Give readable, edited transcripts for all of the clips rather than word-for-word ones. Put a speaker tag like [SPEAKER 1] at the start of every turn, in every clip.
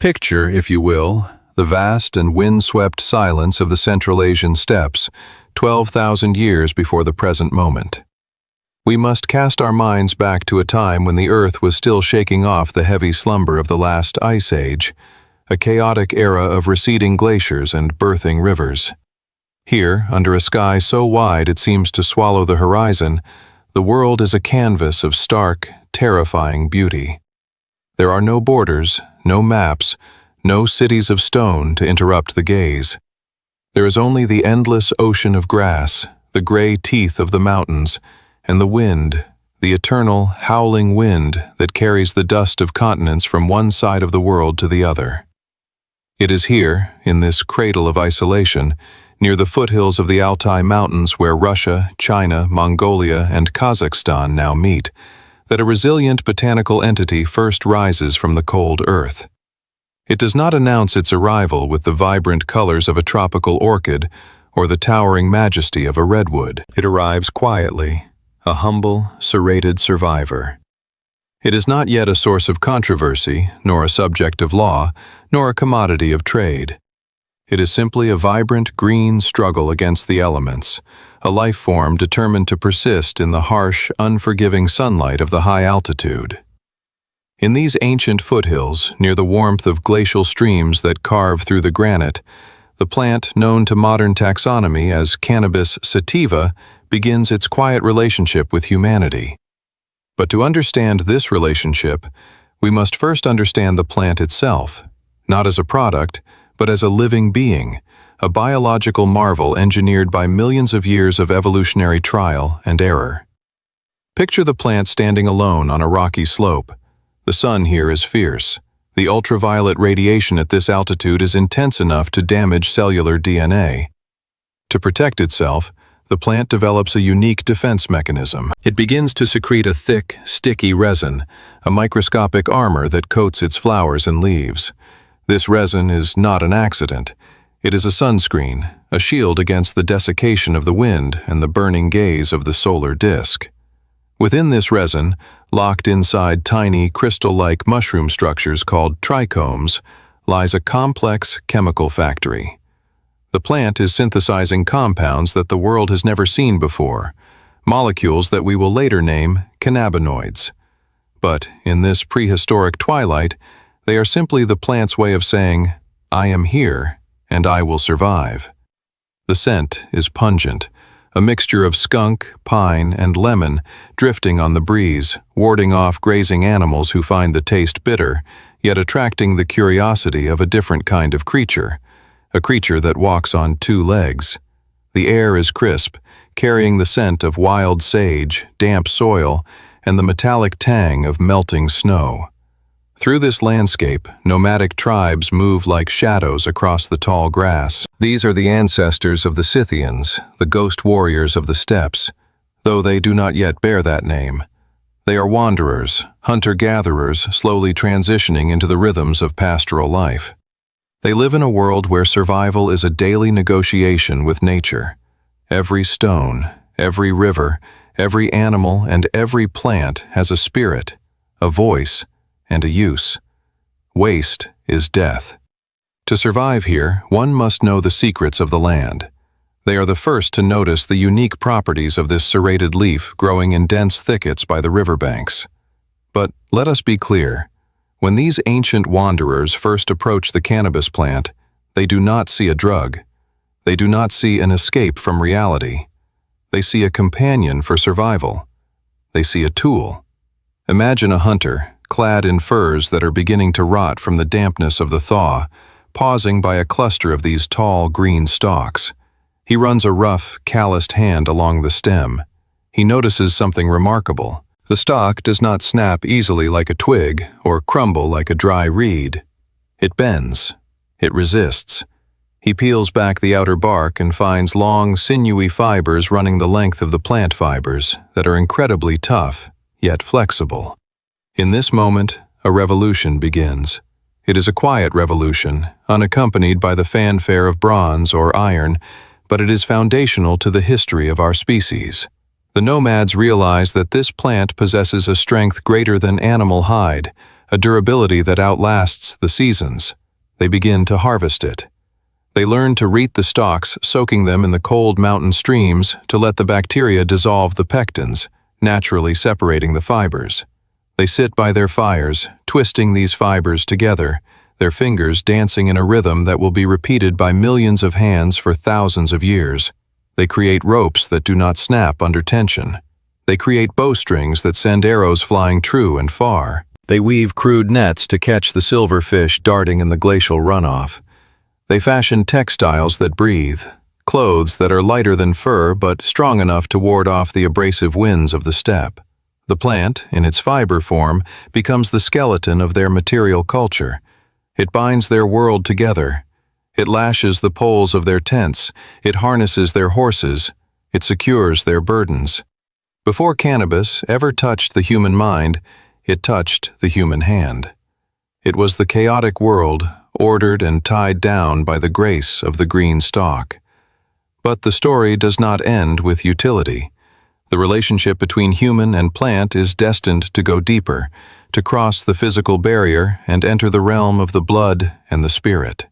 [SPEAKER 1] Picture, if you will, the vast and wind-swept silence of the Central Asian steppes, 12,000 years before the present moment. We must cast our minds back to a time when the Earth was still shaking off the heavy slumber of the last ice age, a chaotic era of receding glaciers and birthing rivers. Here, under a sky so wide it seems to swallow the horizon, the world is a canvas of stark, terrifying beauty. There are no borders, no maps, no cities of stone to interrupt the gaze. There is only the endless ocean of grass, the gray teeth of the mountains, and the wind, the eternal, howling wind that carries the dust of continents from one side of the world to the other. It is here, in this cradle of isolation, near the foothills of the Altai Mountains where Russia, China, Mongolia, and Kazakhstan now meet, that a resilient botanical entity first rises from the cold earth. It does not announce its arrival with the vibrant colors of a tropical orchid or the towering majesty of a redwood. It arrives quietly, a humble, serrated survivor. It is not yet a source of controversy, nor a subject of law, nor a commodity of trade. It is simply a vibrant green struggle against the elements, a life form determined to persist in the harsh, unforgiving sunlight of the high altitude. In these ancient foothills, near the warmth of glacial streams that carve through the granite, the plant known to modern taxonomy as Cannabis sativa begins its quiet relationship with humanity. But to understand this relationship, we must first understand the plant itself, not as a product, but as a living being, a biological marvel engineered by millions of years of evolutionary trial and error. Picture the plant standing alone on a rocky slope. The sun here is fierce. The ultraviolet radiation at this altitude is intense enough to damage cellular DNA. To protect itself, the plant develops a unique defense mechanism. It begins to secrete a thick, sticky resin, a microscopic armor that coats its flowers and leaves. This resin is not an accident. It is a sunscreen, a shield against the desiccation of the wind and the burning gaze of the solar disk. Within this resin, locked inside tiny, crystal-like mushroom structures called trichomes, lies a complex chemical factory. The plant is synthesizing compounds that the world has never seen before, molecules that we will later name cannabinoids. But in this prehistoric twilight, they are simply the plant's way of saying, "I am here, and I will survive." The scent is pungent, a mixture of skunk, pine, and lemon drifting on the breeze, warding off grazing animals who find the taste bitter, yet attracting the curiosity of a different kind of creature, a creature that walks on two legs. The air is crisp, carrying the scent of wild sage, damp soil, and the metallic tang of melting snow. Through this landscape, nomadic tribes move like shadows across the tall grass. These are the ancestors of the Scythians, the ghost warriors of the steppes, though they do not yet bear that name. They are wanderers, hunter-gatherers slowly transitioning into the rhythms of pastoral life. They live in a world where survival is a daily negotiation with nature. Every stone, every river, every animal, and every plant has a spirit, a voice, and a use. Waste is death. To survive here, one must know the secrets of the land. They are the first to notice the unique properties of this serrated leaf growing in dense thickets by the riverbanks. But let us be clear. When these ancient wanderers first approach the cannabis plant, they do not see a drug. They do not see an escape from reality. They see a companion for survival. They see a tool. Imagine a hunter, clad in furs that are beginning to rot from the dampness of the thaw, pausing by a cluster of these tall green stalks. He runs a rough, calloused hand along the stem. He notices something remarkable. The stalk does not snap easily like a twig or crumble like a dry reed. It bends. It resists. He peels back the outer bark and finds long, sinewy fibers running the length of the plant fibers that are incredibly tough, yet flexible. In this moment, a revolution begins. It is a quiet revolution, unaccompanied by the fanfare of bronze or iron, but it is foundational to the history of our species. The nomads realize that this plant possesses a strength greater than animal hide, a durability that outlasts the seasons. They begin to harvest it. They learn to reap the stalks, soaking them in the cold mountain streams to let the bacteria dissolve the pectins, naturally separating the fibers. They sit by their fires, twisting these fibers together, their fingers dancing in a rhythm that will be repeated by millions of hands for thousands of years. They create ropes that do not snap under tension. They create bowstrings that send arrows flying true and far. They weave crude nets to catch the silver fish darting in the glacial runoff. They fashion textiles that breathe, clothes that are lighter than fur but strong enough to ward off the abrasive winds of the steppe. The plant, in its fiber form, becomes the skeleton of their material culture. It binds their world together. It lashes the poles of their tents. It harnesses their horses. It secures their burdens. Before cannabis ever touched the human mind, it touched the human hand. It was the chaotic world, ordered and tied down by the grace of the green stalk. But the story does not end with utility. The relationship between human and plant is destined to go deeper, to cross the physical barrier and enter the realm of the blood and the spirit.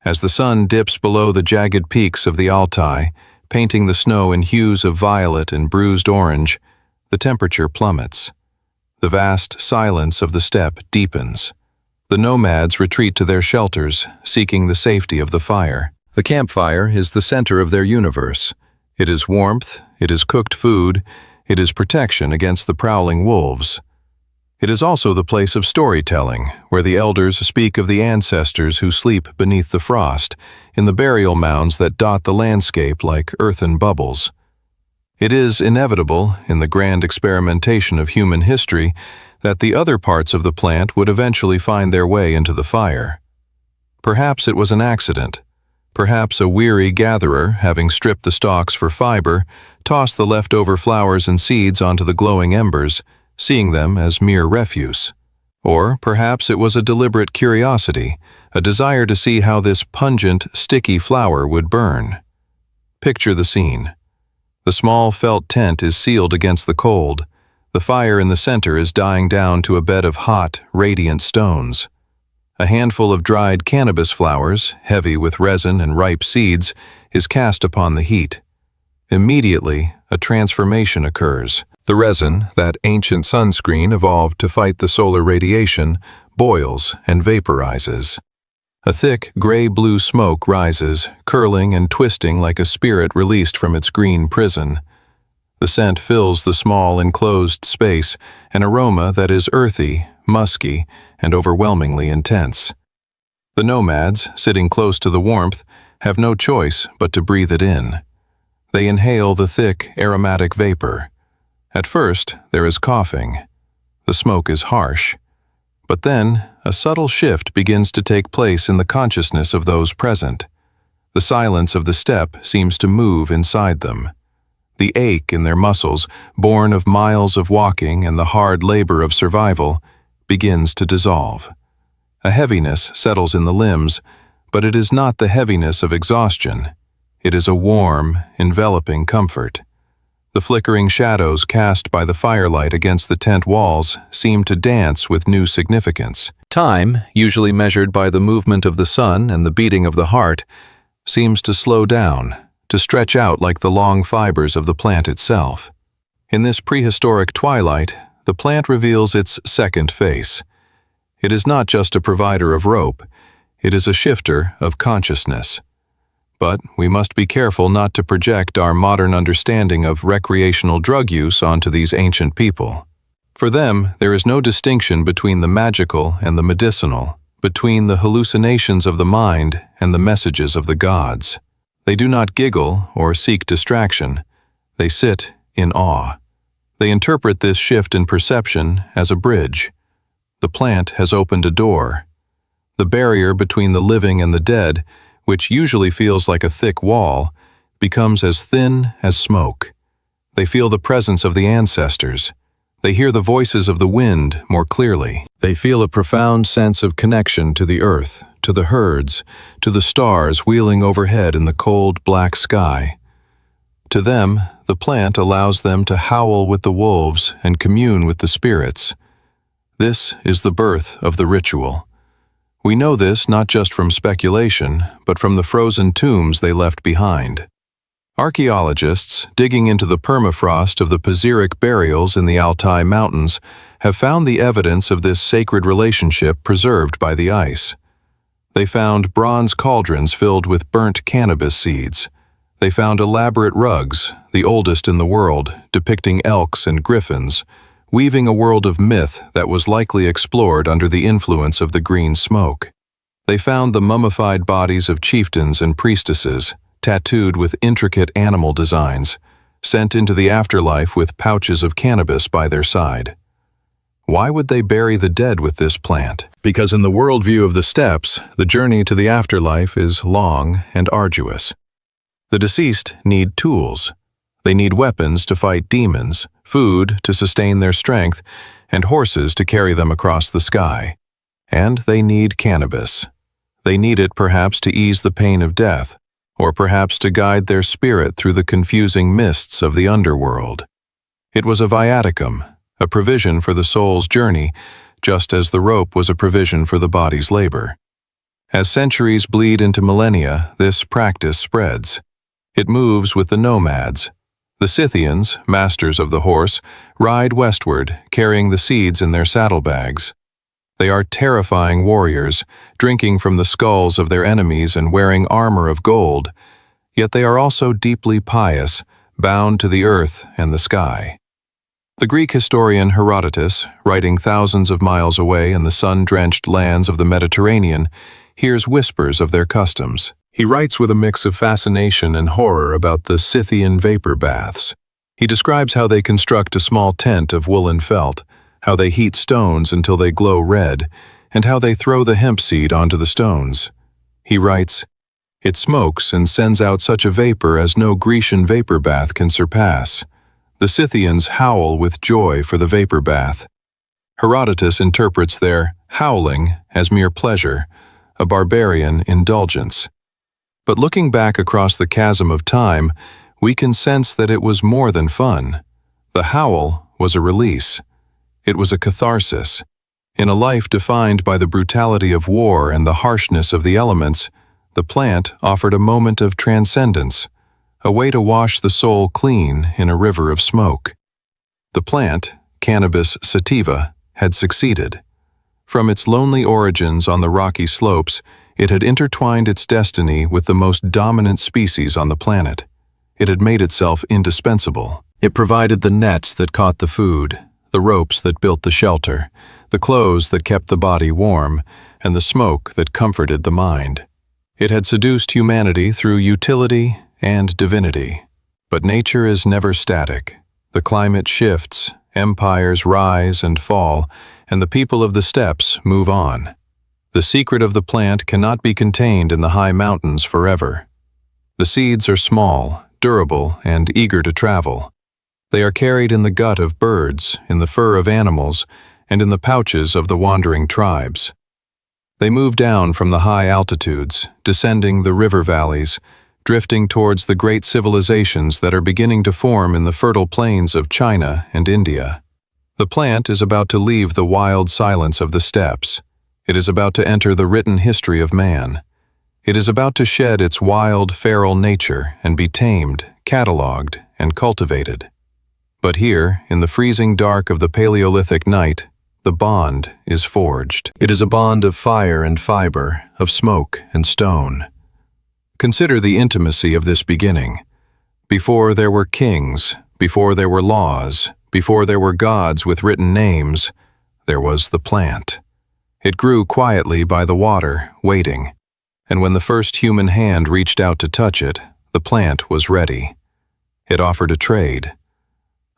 [SPEAKER 1] As the sun dips below the jagged peaks of the Altai, painting the snow in hues of violet and bruised orange, the temperature plummets. The vast silence of the steppe deepens. The nomads retreat to their shelters, seeking the safety of the fire. The campfire is the center of their universe. It is warmth, it is cooked food, it is protection against the prowling wolves. It is also the place of storytelling, where the elders speak of the ancestors who sleep beneath the frost, in the burial mounds that dot the landscape like earthen bubbles. It is inevitable, in the grand experimentation of human history, that the other parts of the plant would eventually find their way into the fire. Perhaps it was an accident. Perhaps a weary gatherer, having stripped the stalks for fiber, tossed the leftover flowers and seeds onto the glowing embers, seeing them as mere refuse. Or perhaps it was a deliberate curiosity, a desire to see how this pungent, sticky flower would burn. Picture the scene. The small felt tent is sealed against the cold. The fire in the center is dying down to a bed of hot, radiant stones. A handful of dried cannabis flowers, heavy with resin and ripe seeds, is cast upon the heat. Immediately, a transformation occurs. The resin, that ancient sunscreen evolved to fight the solar radiation, boils and vaporizes. A thick, gray-blue smoke rises, curling and twisting like a spirit released from its green prison. The scent fills the small enclosed space, an aroma that is earthy, musky, and overwhelmingly intense. The nomads, sitting close to the warmth, have no choice but to breathe it in. They inhale the thick, aromatic vapor. At first, there is coughing. The smoke is harsh. But then, a subtle shift begins to take place in the consciousness of those present. The silence of the steppe seems to move inside them. The ache in their muscles, born of miles of walking and the hard labor of survival, begins to dissolve. A heaviness settles in the limbs, but it is not the heaviness of exhaustion. It is a warm, enveloping comfort. The flickering shadows cast by the firelight against the tent walls seem to dance with new significance. Time, usually measured by the movement of the sun and the beating of the heart, seems to slow down, to stretch out like the long fibers of the plant itself. In this prehistoric twilight, the plant reveals its second face. It is not just a provider of rope, it is a shifter of consciousness. But we must be careful not to project our modern understanding of recreational drug use onto these ancient people. For them, there is no distinction between the magical and the medicinal, between the hallucinations of the mind and the messages of the gods. They do not giggle or seek distraction. They sit in awe. They interpret this shift in perception as a bridge. The plant has opened a door. The barrier between the living and the dead, which usually feels like a thick wall, becomes as thin as smoke. They feel the presence of the ancestors. They hear the voices of the wind more clearly. They feel a profound sense of connection to the earth, to the herds, to the stars wheeling overhead in the cold, black sky. To them, the plant allows them to howl with the wolves and commune with the spirits. This is the birth of the ritual. We know this not just from speculation, but from the frozen tombs they left behind. Archaeologists, digging into the permafrost of the Paziric burials in the Altai Mountains, have found the evidence of this sacred relationship preserved by the ice. They found bronze cauldrons filled with burnt cannabis seeds. They found elaborate rugs, the oldest in the world, depicting elks and griffins, weaving a world of myth that was likely explored under the influence of the green smoke. They found the mummified bodies of chieftains and priestesses, tattooed with intricate animal designs, sent into the afterlife with pouches of cannabis by their side. Why would they bury the dead with this plant? Because in the worldview of the steppes, the journey to the afterlife is long and arduous. The deceased need tools. They need weapons to fight demons, food to sustain their strength, and horses to carry them across the sky. And they need cannabis. They need it perhaps to ease the pain of death, or perhaps to guide their spirit through the confusing mists of the underworld. It was a viaticum, a provision for the soul's journey, just as the rope was a provision for the body's labor. As centuries bleed into millennia, this practice spreads. It moves with the nomads. The Scythians, masters of the horse, ride westward, carrying the seeds in their saddlebags. They are terrifying warriors, drinking from the skulls of their enemies and wearing armor of gold, yet they are also deeply pious, bound to the earth and the sky. The Greek historian Herodotus, writing thousands of miles away in the sun-drenched lands of the Mediterranean, hears whispers of their customs. He writes with a mix of fascination and horror about the Scythian vapor baths. He describes how they construct a small tent of woolen felt, how they heat stones until they glow red, and how they throw the hemp seed onto the stones. He writes, "It smokes and sends out such a vapor as no Grecian vapor bath can surpass. The Scythians howl with joy for the vapor bath." Herodotus interprets their howling as mere pleasure, a barbarian indulgence. But looking back across the chasm of time, we can sense that it was more than fun. The howl was a release. It was a catharsis. In a life defined by the brutality of war and the harshness of the elements, the plant offered a moment of transcendence, a way to wash the soul clean in a river of smoke. The plant, Cannabis sativa, had succeeded. From its lonely origins on the rocky slopes, it had intertwined its destiny with the most dominant species on the planet. It had made itself indispensable. It provided the nets that caught the food, the ropes that built the shelter, the clothes that kept the body warm, and the smoke that comforted the mind. It had seduced humanity through utility and divinity. But nature is never static. The climate shifts, empires rise and fall, and the people of the steppes move on. The secret of the plant cannot be contained in the high mountains forever. The seeds are small, durable, and eager to travel. They are carried in the gut of birds, in the fur of animals, and in the pouches of the wandering tribes. They move down from the high altitudes, descending the river valleys, drifting towards the great civilizations that are beginning to form in the fertile plains of China and India. The plant is about to leave the wild silence of the steppes. It is about to enter the written history of man. It is about to shed its wild, feral nature and be tamed, catalogued, and cultivated. But here, in the freezing dark of the Paleolithic night, the bond is forged. It is a bond of fire and fiber, of smoke and stone. Consider the intimacy of this beginning. Before there were kings, before there were laws, before there were gods with written names, there was the plant. It grew quietly by the water, waiting, and when the first human hand reached out to touch it, the plant was ready. It offered a trade.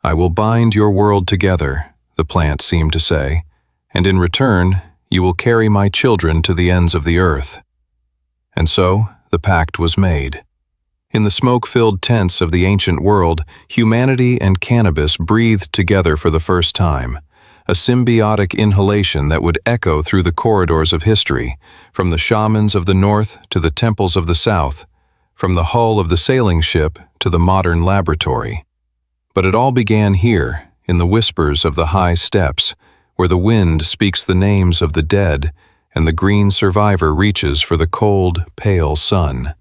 [SPEAKER 1] "I will bind your world together," the plant seemed to say, "and in return, you will carry my children to the ends of the earth." And so, the pact was made. In the smoke-filled tents of the ancient world, humanity and cannabis breathed together for the first time, a symbiotic inhalation that would echo through the corridors of history, from the shamans of the north to the temples of the south, from the hull of the sailing ship to the modern laboratory. But it all began here, in the whispers of the high steppes, where the wind speaks the names of the dead and the green survivor reaches for the cold, pale sun.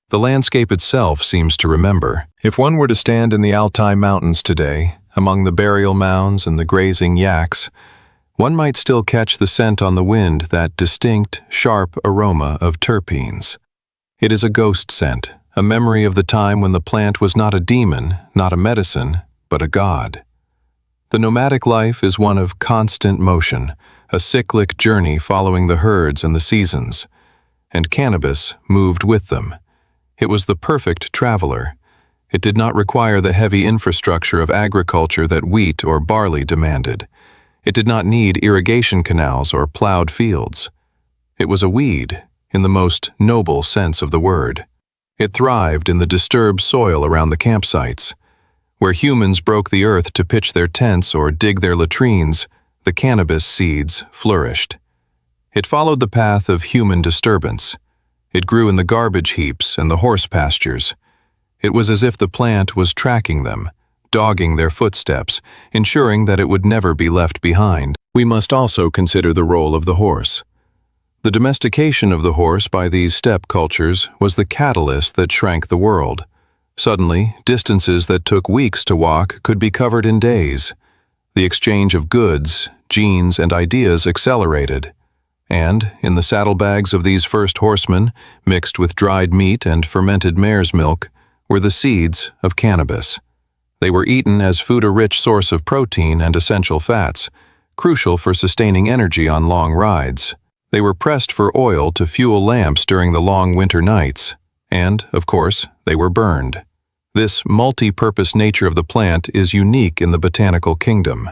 [SPEAKER 1] The landscape itself seems to remember. If one were to stand in the Altai Mountains today, among the burial mounds and the grazing yaks, one might still catch the scent on the wind, that distinct, sharp aroma of terpenes. It is a ghost scent, a memory of the time when the plant was not a demon, not a medicine, but a god. The nomadic life is one of constant motion, a cyclic journey following the herds and the seasons, and cannabis moved with them. It was the perfect traveler. It did not require the heavy infrastructure of agriculture that wheat or barley demanded. It did not need irrigation canals or plowed fields. It was a weed, in the most noble sense of the word. It thrived in the disturbed soil around the campsites. Where humans broke the earth to pitch their tents or dig their latrines, the cannabis seeds flourished. It followed the path of human disturbance. It grew in the garbage heaps and the horse pastures. It was as if the plant was tracking them, dogging their footsteps, ensuring that it would never be left behind. We must also consider the role of the horse. The domestication of the horse by these steppe cultures was the catalyst that shrank the world. Suddenly, distances that took weeks to walk could be covered in days. The exchange of goods, genes, and ideas accelerated. And, in the saddlebags of these first horsemen, mixed with dried meat and fermented mare's milk, were the seeds of cannabis. They were eaten as food, a rich source of protein and essential fats, crucial for sustaining energy on long rides. They were pressed for oil to fuel lamps during the long winter nights. And, of course, they were burned. This multi-purpose nature of the plant is unique in the botanical kingdom.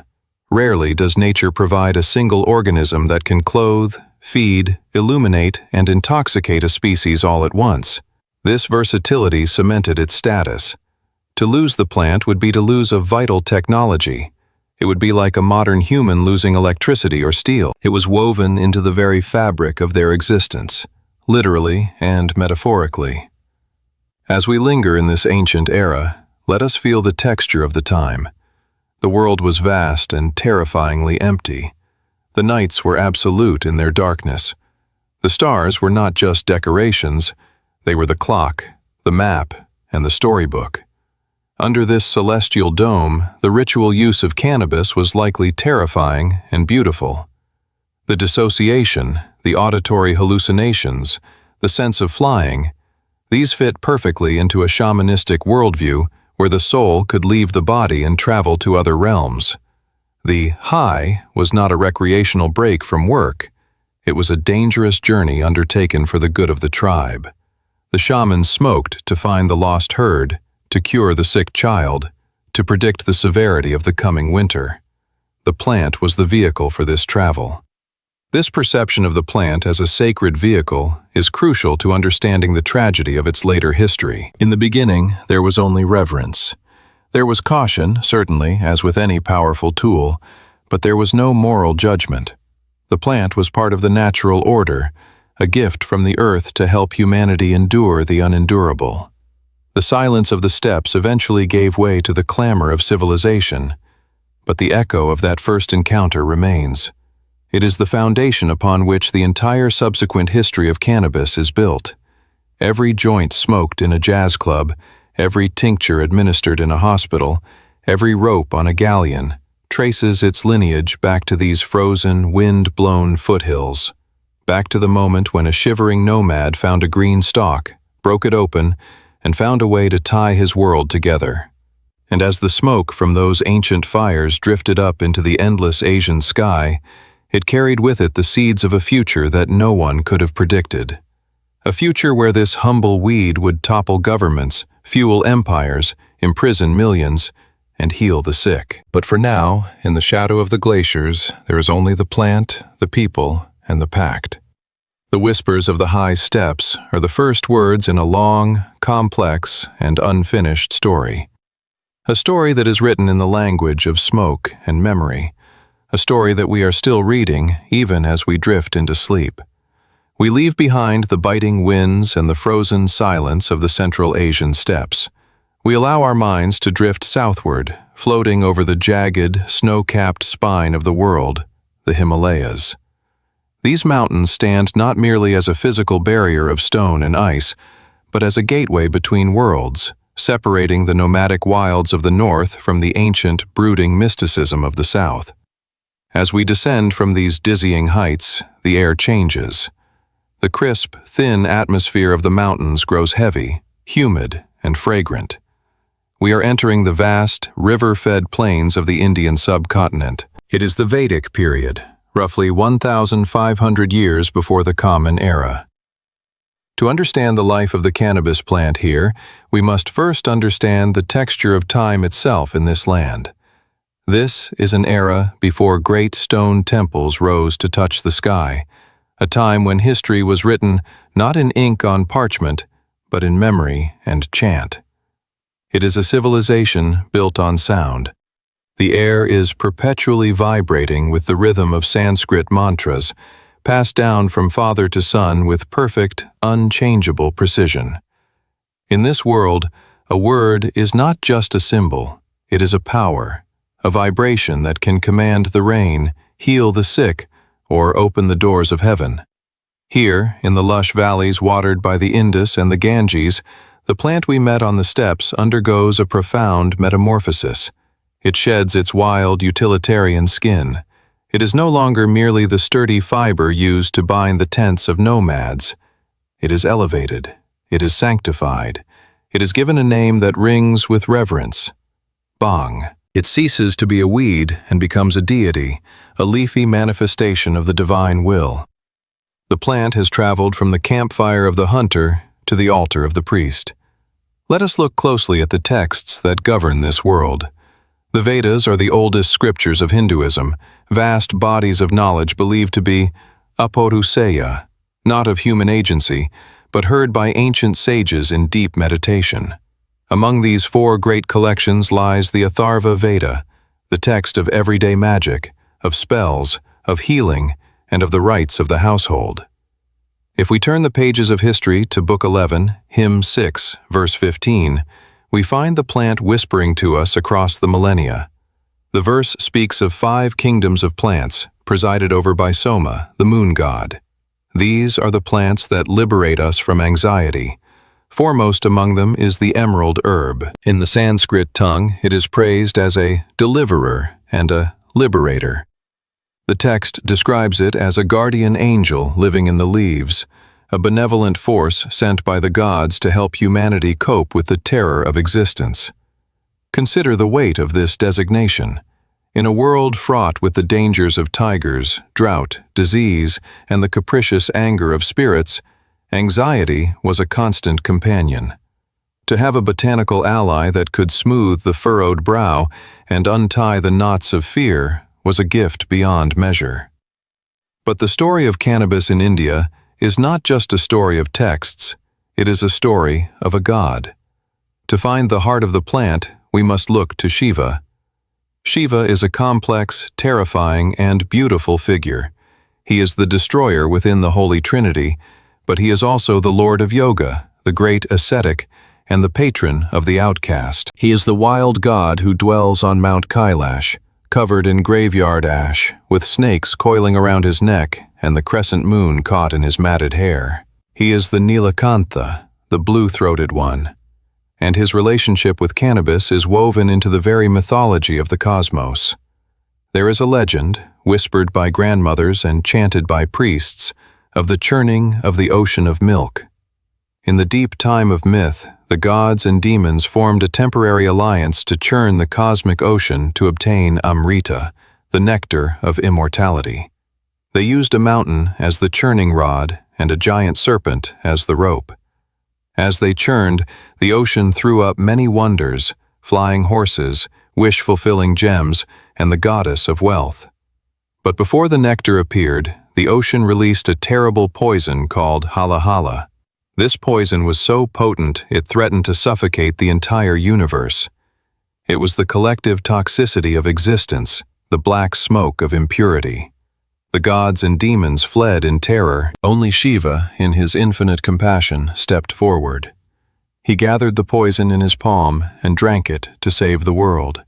[SPEAKER 1] Rarely does nature provide a single organism that can clothe, feed, illuminate, and intoxicate a species all at once. This versatility cemented its status. To lose the plant would be to lose a vital technology. It would be like a modern human losing electricity or steel. It was woven into the very fabric of their existence, literally and metaphorically. As we linger in this ancient era, let us feel the texture of the time. The world was vast and terrifyingly empty. The nights were absolute in their darkness. The stars were not just decorations, they were the clock, the map, and the storybook. Under this celestial dome, the ritual use of cannabis was likely terrifying and beautiful. The dissociation, the auditory hallucinations, the sense of flying, these fit perfectly into a shamanistic worldview where the soul could leave the body and travel to other realms. The high was not a recreational break from work. It was a dangerous journey undertaken for the good of the tribe. The shaman smoked to find the lost herd, to cure the sick child, to predict the severity of the coming winter. The plant was the vehicle for this travel. This perception of the plant as a sacred vehicle is crucial to understanding the tragedy of its later history. In the beginning, there was only reverence. There was caution, certainly, as with any powerful tool, but there was no moral judgment. The plant was part of the natural order, a gift from the earth to help humanity endure the unendurable. The silence of the steppes eventually gave way to the clamor of civilization, but the echo of that first encounter remains. It is the foundation upon which the entire subsequent history of cannabis is built. Every joint smoked in a jazz club, every tincture administered in a hospital, every rope on a galleon, traces its lineage back to these frozen, wind-blown foothills, back to the moment when a shivering nomad found a green stalk, broke it open, and found a way to tie his world together. And as the smoke from those ancient fires drifted up into the endless Asian sky, it carried with it the seeds of a future that no one could have predicted. A future where this humble weed would topple governments, fuel empires, imprison millions, and heal the sick. But for now, in the shadow of the glaciers, there is only the plant, the people, and the pact. The whispers of the high steppes are the first words in a long, complex, and unfinished story. A story that is written in the language of smoke and memory. A story that we are still reading even as we drift into sleep. We leave behind the biting winds and the frozen silence of the Central Asian steppes. We allow our minds to drift southward, floating over the jagged, snow-capped spine of the world, the Himalayas. These mountains stand not merely as a physical barrier of stone and ice, but as a gateway between worlds, separating the nomadic wilds of the north from the ancient, brooding mysticism of the south. As we descend from these dizzying heights, the air changes. The crisp, thin atmosphere of the mountains grows heavy, humid, and fragrant. We are entering the vast, river-fed plains of the Indian subcontinent. It is the Vedic period, roughly 1,500 years before the Common Era. To understand the life of the cannabis plant here, we must first understand the texture of time itself in this land. This is an era before great stone temples rose to touch the sky, a time when history was written not in ink on parchment, but in memory and chant. It is a civilization built on sound. The air is perpetually vibrating with the rhythm of Sanskrit mantras, passed down from father to son with perfect, unchangeable precision. In this world, a word is not just a symbol, it is a power, a vibration that can command the rain, heal the sick, or open the doors of heaven. Here, in the lush valleys watered by the Indus and the Ganges, the plant we met on the steps undergoes a profound metamorphosis. It sheds its wild, utilitarian skin. It is no longer merely the sturdy fiber used to bind the tents of nomads. It is elevated. It is sanctified. It is given a name that rings with reverence. Bhang. It ceases to be a weed and becomes a deity, a leafy manifestation of the divine will. The plant has traveled from the campfire of the hunter to the altar of the priest. Let us look closely at the texts that govern this world. The Vedas are the oldest scriptures of Hinduism, vast bodies of knowledge believed to be apauruseya, not of human agency, but heard by ancient sages in deep meditation. Among these four great collections lies the Atharva Veda, the text of everyday magic, of spells, of healing, and of the rites of the household. If we turn the pages of history to Book 11, Hymn 6, verse 15, we find the plant whispering to us across the millennia. The verse speaks of 5 kingdoms of plants, presided over by Soma, the moon god. These are the plants that liberate us from anxiety. Foremost among them is the emerald herb. In the Sanskrit tongue, it is praised as a deliverer and a liberator. The text describes it as a guardian angel living in the leaves, a benevolent force sent by the gods to help humanity cope with the terror of existence. Consider the weight of this designation. In a world fraught with the dangers of tigers, drought, disease, and the capricious anger of spirits, anxiety was a constant companion. To have a botanical ally that could smooth the furrowed brow and untie the knots of fear was a gift beyond measure. But the story of cannabis in India is not just a story of texts, it is a story of a god. To find the heart of the plant, we must look to Shiva. Shiva is a complex, terrifying, and beautiful figure. He is the destroyer within the Holy Trinity, but he is also the Lord of Yoga, the great ascetic, and the patron of the outcast. He is the wild god who dwells on Mount Kailash, covered in graveyard ash, with snakes coiling around his neck and the crescent moon caught in his matted hair. He is the Nilakantha, the blue-throated one, and his relationship with cannabis is woven into the very mythology of the cosmos. There is a legend, whispered by grandmothers and chanted by priests, of the churning of the ocean of milk. In the deep time of myth, the gods and demons formed a temporary alliance to churn the cosmic ocean to obtain Amrita, the nectar of immortality. They used a mountain as the churning rod and a giant serpent as the rope. As they churned, the ocean threw up many wonders, flying horses, wish-fulfilling gems, and the goddess of wealth. But before the nectar appeared, the ocean released a terrible poison called hala. This poison was so potent it threatened to suffocate the entire universe. It was the collective toxicity of existence, the black smoke of impurity. The gods and demons fled in terror. Only Shiva, in his infinite compassion, stepped forward. He gathered the poison in his palm and drank it to save the world.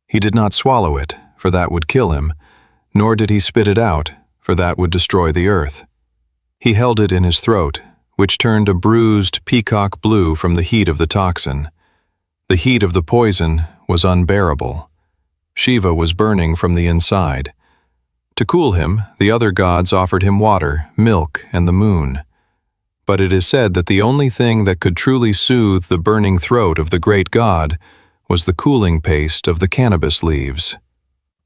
[SPEAKER 1] He did not swallow it, for that would kill him. nor did he spit it out, for that would destroy the earth. He held it in his throat, which turned a bruised peacock blue from the heat of the toxin. The heat of the poison was unbearable. Shiva was burning from the inside. To cool him, the other gods offered him water, milk, and the moon. But it is said that the only thing that could truly soothe the burning throat of the great god was the cooling paste of the cannabis leaves.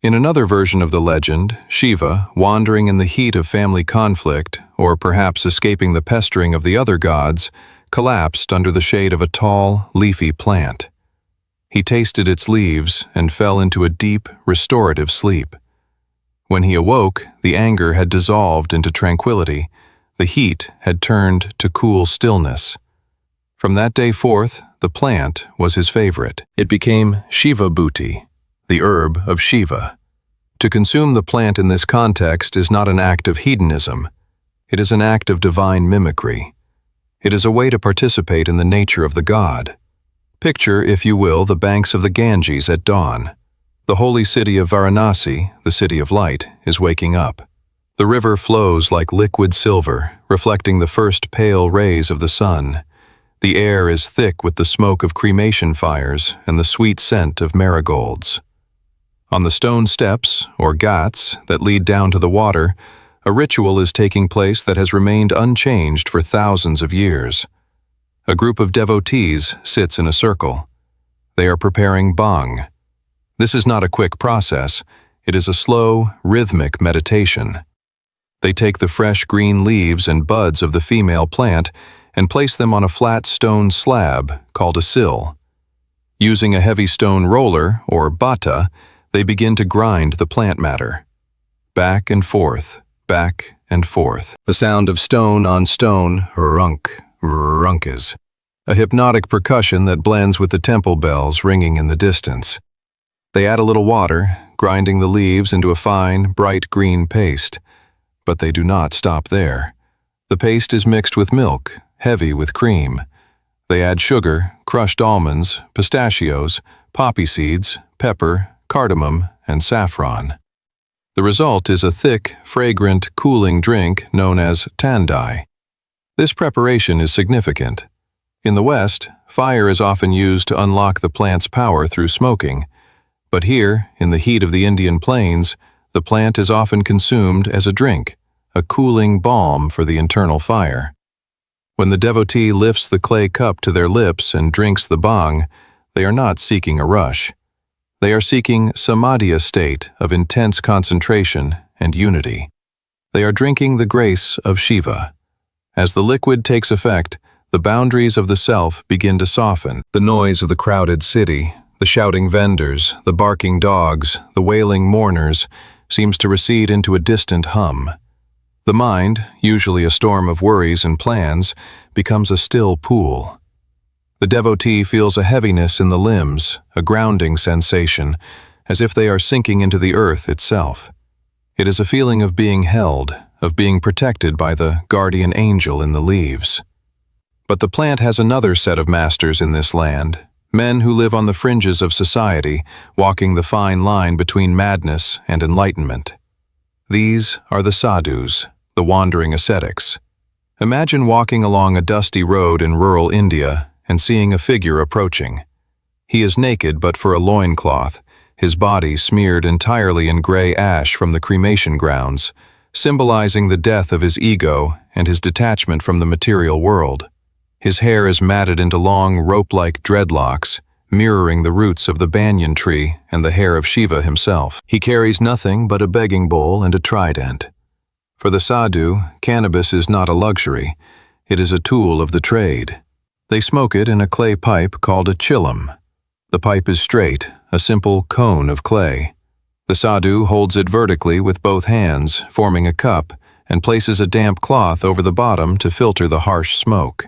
[SPEAKER 1] In another version of the legend, Shiva, wandering in the heat of family conflict, or perhaps escaping the pestering of the other gods, collapsed under the shade of a tall, leafy plant. He tasted its leaves and fell into a deep, restorative sleep. When he awoke, the anger had dissolved into tranquility. The heat had turned to cool stillness. From that day forth, the plant was his favorite. It became Shiva Bhuti, the herb of Shiva. To consume the plant in this context is not an act of hedonism. It is an act of divine mimicry. It is a way to participate in the nature of the god. Picture, if you will, the banks of the Ganges at dawn. The holy city of Varanasi, the city of light, is waking up. The river flows like liquid silver, reflecting the first pale rays of the sun. The air is thick with the smoke of cremation fires and the sweet scent of marigolds. On the stone steps, or ghats, that lead down to the water, a ritual is taking place that has remained unchanged for thousands of years. A group of devotees sits in a circle. They are preparing bhang. This is not a quick process. It is a slow, rhythmic meditation. They take the fresh green leaves and buds of the female plant and place them on a flat stone slab called a sill. Using a heavy stone roller, or bata, they begin to grind the plant matter. Back and forth, back and forth. The sound of stone on stone, runk, runkas. A hypnotic percussion that blends with the temple bells ringing in the distance. They add a little water, grinding the leaves into a fine, bright green paste. But they do not stop there. The paste is mixed with milk, heavy with cream. They add sugar, crushed almonds, pistachios, poppy seeds, pepper, cardamom, and saffron. The result is a thick, fragrant, cooling drink known as tandai. This preparation is significant. In the West, fire is often used to unlock the plant's power through smoking. But here, in the heat of the Indian plains, the plant is often consumed as a drink, a cooling balm for the internal fire. When the devotee lifts the clay cup to their lips and drinks the bhang, they are not seeking a rush. They are seeking samadhi state of intense concentration and unity. They are drinking the grace of Shiva. As the liquid takes effect, the boundaries of the self begin to soften. The noise of the crowded city, the shouting vendors, the barking dogs, the wailing mourners, seems to recede into a distant hum. The mind, usually a storm of worries and plans, becomes a still pool. The devotee feels a heaviness in the limbs, a grounding sensation, as if they are sinking into the earth itself. It is a feeling of being held, of being protected by the guardian angel in the leaves. But the plant has another set of masters in this land, men who live on the fringes of society, walking the fine line between madness and enlightenment. These are the sadhus, the wandering ascetics. Imagine walking along a dusty road in rural India and seeing a figure approaching. He is naked but for a loincloth, his body smeared entirely in gray ash from the cremation grounds, symbolizing the death of his ego and his detachment from the material world. His hair is matted into long, rope-like dreadlocks, mirroring the roots of the banyan tree and the hair of Shiva himself. He carries nothing but a begging bowl and a trident. For the sadhu, cannabis is not a luxury, it is a tool of the trade. They smoke it in a clay pipe called a chillum. The pipe is straight, a simple cone of clay. The sadhu holds it vertically with both hands, forming a cup, and places a damp cloth over the bottom to filter the harsh smoke.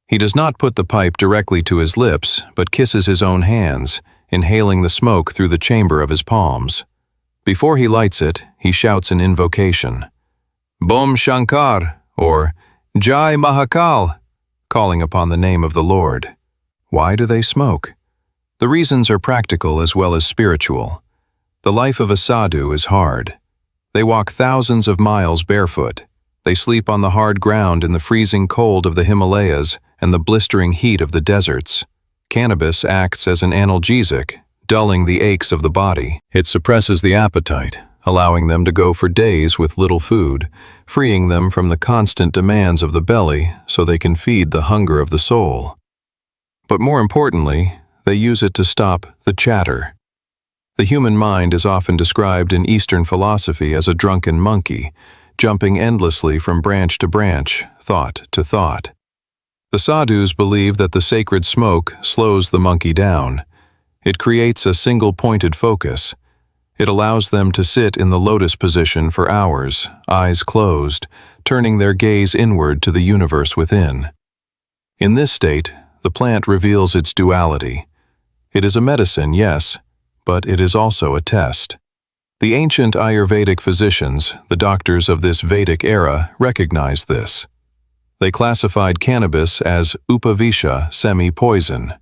[SPEAKER 1] He does not put the pipe directly to his lips, but kisses his own hands, inhaling the smoke through the chamber of his palms. Before he lights it, he shouts an invocation. Bom Shankar, or Jai Mahakal, calling upon the name of the Lord. Why do they smoke? The reasons are practical as well as spiritual. The life of a sadhu is hard. They walk thousands of miles barefoot. They sleep on the hard ground in the freezing cold of the Himalayas and the blistering heat of the deserts. Cannabis acts as an analgesic, dulling the aches of the body. It suppresses the appetite, allowing them to go for days with little food, freeing them from the constant demands of the belly so they can feed the hunger of the soul. But more importantly, they use it to stop the chatter. The human mind is often described in Eastern philosophy as a drunken monkey, jumping endlessly from branch to branch, thought to thought. The sadhus believe that the sacred smoke slows the monkey down. It creates a single-pointed focus. It allows them to sit in the lotus position for hours, eyes closed, turning their gaze inward to the universe within. In this state, the plant reveals its duality. It is a medicine, yes, but it is also a test. The ancient Ayurvedic physicians, the doctors of this Vedic era, recognized this. They classified cannabis as upavisha, semi-poison.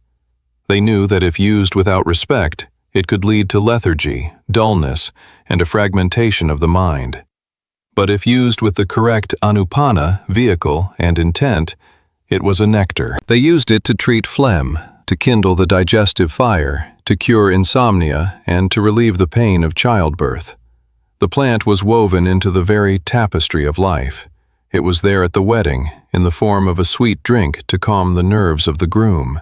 [SPEAKER 1] They knew that if used without respect, it could lead to lethargy, dullness, and a fragmentation of the mind. But if used with the correct anupana, vehicle, and intent, it was a nectar. They used it to treat phlegm, to kindle the digestive fire, to cure insomnia, and to relieve the pain of childbirth. The plant was woven into the very tapestry of life. It was there at the wedding, in the form of a sweet drink to calm the nerves of the groom.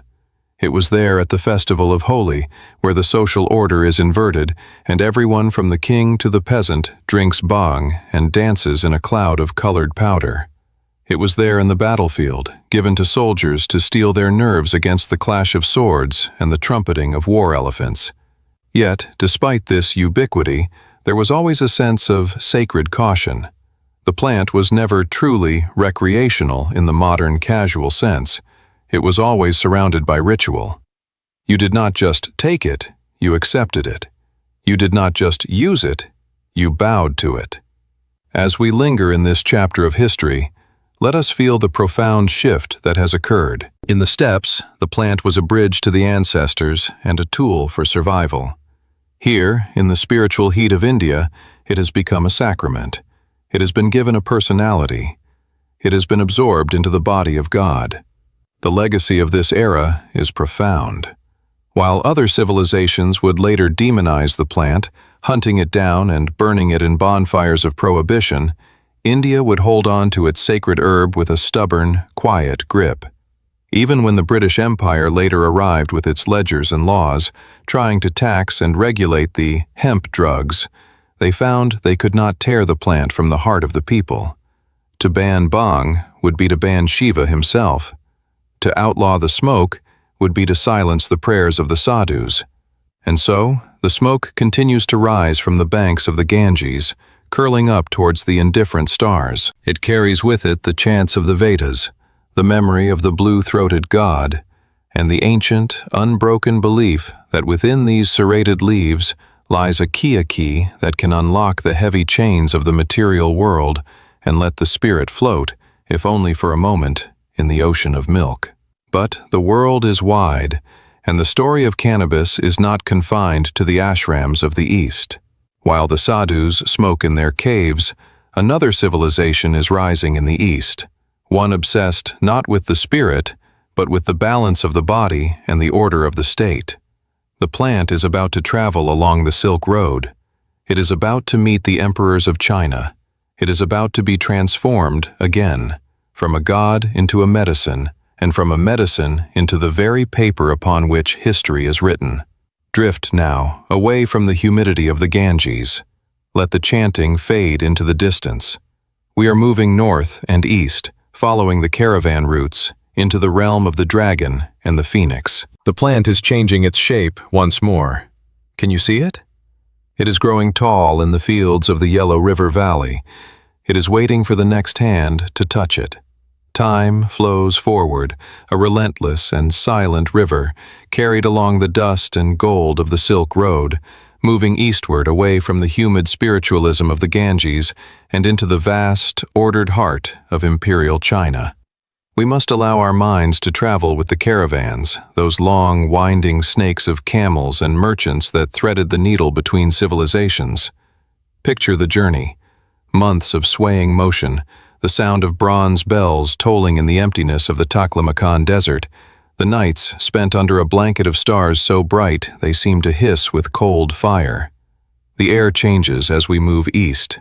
[SPEAKER 1] It was there at the festival of Holi, where the social order is inverted, and everyone from the king to the peasant drinks bhang and dances in a cloud of colored powder. It was there in the battlefield, given to soldiers to steel their nerves against the clash of swords and the trumpeting of war elephants. Yet, despite this ubiquity, there was always a sense of sacred caution. The plant was never truly recreational in the modern casual sense. It was always surrounded by ritual. You did not just take it, you accepted it. You did not just use it, you bowed to it. As we linger in this chapter of history, let us feel the profound shift that has occurred. In the steppes, the plant was a bridge to the ancestors and a tool for survival. Here, in the spiritual heat of India, it has become a sacrament. It has been given a personality. It has been absorbed into the body of God. The legacy of this era is profound. While other civilizations would later demonize the plant, hunting it down and burning it in bonfires of prohibition, India would hold on to its sacred herb with a stubborn, quiet grip. Even when the British Empire later arrived with its ledgers and laws, trying to tax and regulate the hemp drugs, they found they could not tear the plant from the heart of the people. To ban bhang would be to ban Shiva himself. To outlaw the smoke would be to silence the prayers of the sadhus. And so, the smoke continues to rise from the banks of the Ganges, curling up towards the indifferent stars. It carries with it the chants of the Vedas, the memory of the blue-throated god, and the ancient, unbroken belief that within these serrated leaves lies a key that can unlock the heavy chains of the material world and let the spirit float, if only for a moment, in the ocean of milk. But the world is wide, and the story of cannabis is not confined to the ashrams of the East. While the sadhus smoke in their caves, another civilization is rising in the East, one obsessed not with the spirit, but with the balance of the body and the order of the state. The plant is about to travel along the Silk Road. It is about to meet the emperors of China. It is about to be transformed again, from a god into a medicine, and from a medicine into the very paper upon which history is written. Drift now, away from the humidity of the Ganges. Let the chanting fade into the distance. We are moving north and east, following the caravan routes, into the realm of the dragon and the phoenix. The plant is changing its shape once more. Can you see it? It is growing tall in the fields of the Yellow River Valley. It is waiting for the next hand to touch it. Time flows forward, a relentless and silent river, carried along the dust and gold of the Silk Road, moving eastward away from the humid spiritualism of the Ganges and into the vast, ordered heart of imperial China. We must allow our minds to travel with the caravans, those long, winding snakes of camels and merchants that threaded the needle between civilizations. Picture the journey, months of swaying motion, the sound of bronze bells tolling in the emptiness of the Taklamakan desert, the nights spent under a blanket of stars so bright they seem to hiss with cold fire. The air changes as we move east.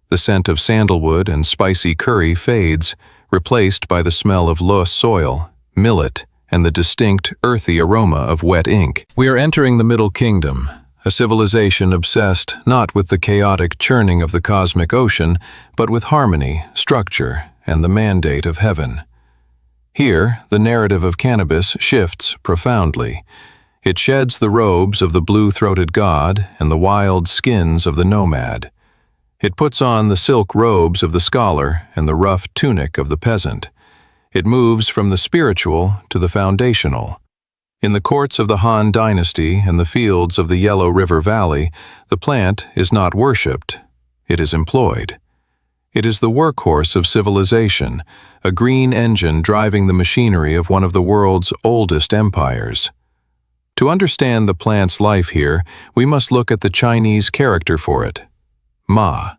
[SPEAKER 1] The scent of sandalwood and spicy curry fades, replaced by the smell of loess soil, millet, and the distinct, earthy aroma of wet ink. We are entering the Middle Kingdom, a civilization obsessed not with the chaotic churning of the cosmic ocean, but with harmony, structure, and the mandate of heaven. Here, the narrative of cannabis shifts profoundly. It sheds the robes of the blue-throated god and the wild skins of the nomad. It puts on the silk robes of the scholar and the rough tunic of the peasant. It moves from the spiritual to the foundational. In the courts of the Han dynasty and the fields of the Yellow River Valley, the plant is not worshipped, it is employed. It is the workhorse of civilization, a green engine driving the machinery of one of the world's oldest empires. To understand the plant's life here, we must look at the Chinese character for it, Ma.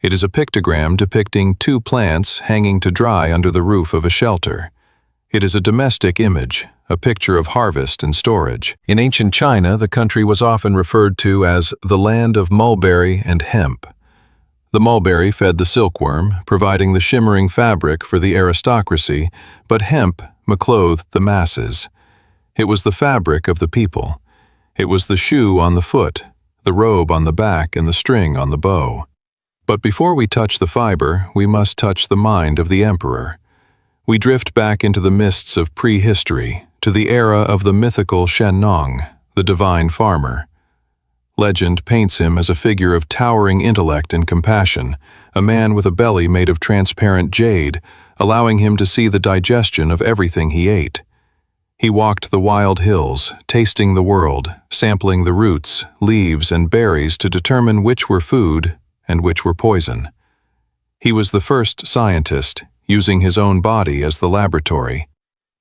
[SPEAKER 1] It is a pictogram depicting two plants hanging to dry under the roof of a shelter. It is a domestic image, a picture of harvest and storage. In ancient China, the country was often referred to as the land of mulberry and hemp. The mulberry fed the silkworm, providing the shimmering fabric for the aristocracy, but hemp clothed the masses. It was the fabric of the people. It was the shoe on the foot, the robe on the back, and the string on the bow. But before we touch the fiber, we must touch the mind of the emperor. We drift back into the mists of prehistory, to the era of the mythical Shen Nong, the divine farmer. Legend paints him as a figure of towering intellect and compassion, a man with a belly made of transparent jade, allowing him to see the digestion of everything he ate. He walked the wild hills, tasting the world, sampling the roots, leaves, and berries to determine which were food and which were poison. He was the first scientist, using his own body as the laboratory.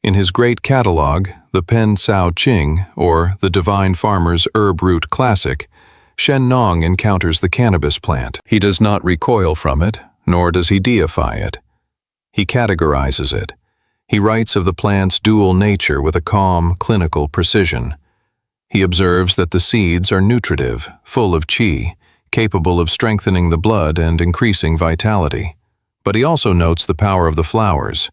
[SPEAKER 1] In his great catalog, the Pen Cao Qing, or the Divine Farmer's Herb Root Classic, Shen Nong encounters the cannabis plant. He does not recoil from it, nor does he deify it. He categorizes it. He writes of the plant's dual nature with a calm, clinical precision. He observes that the seeds are nutritive, full of qi, capable of strengthening the blood and increasing vitality. But he also notes the power of the flowers.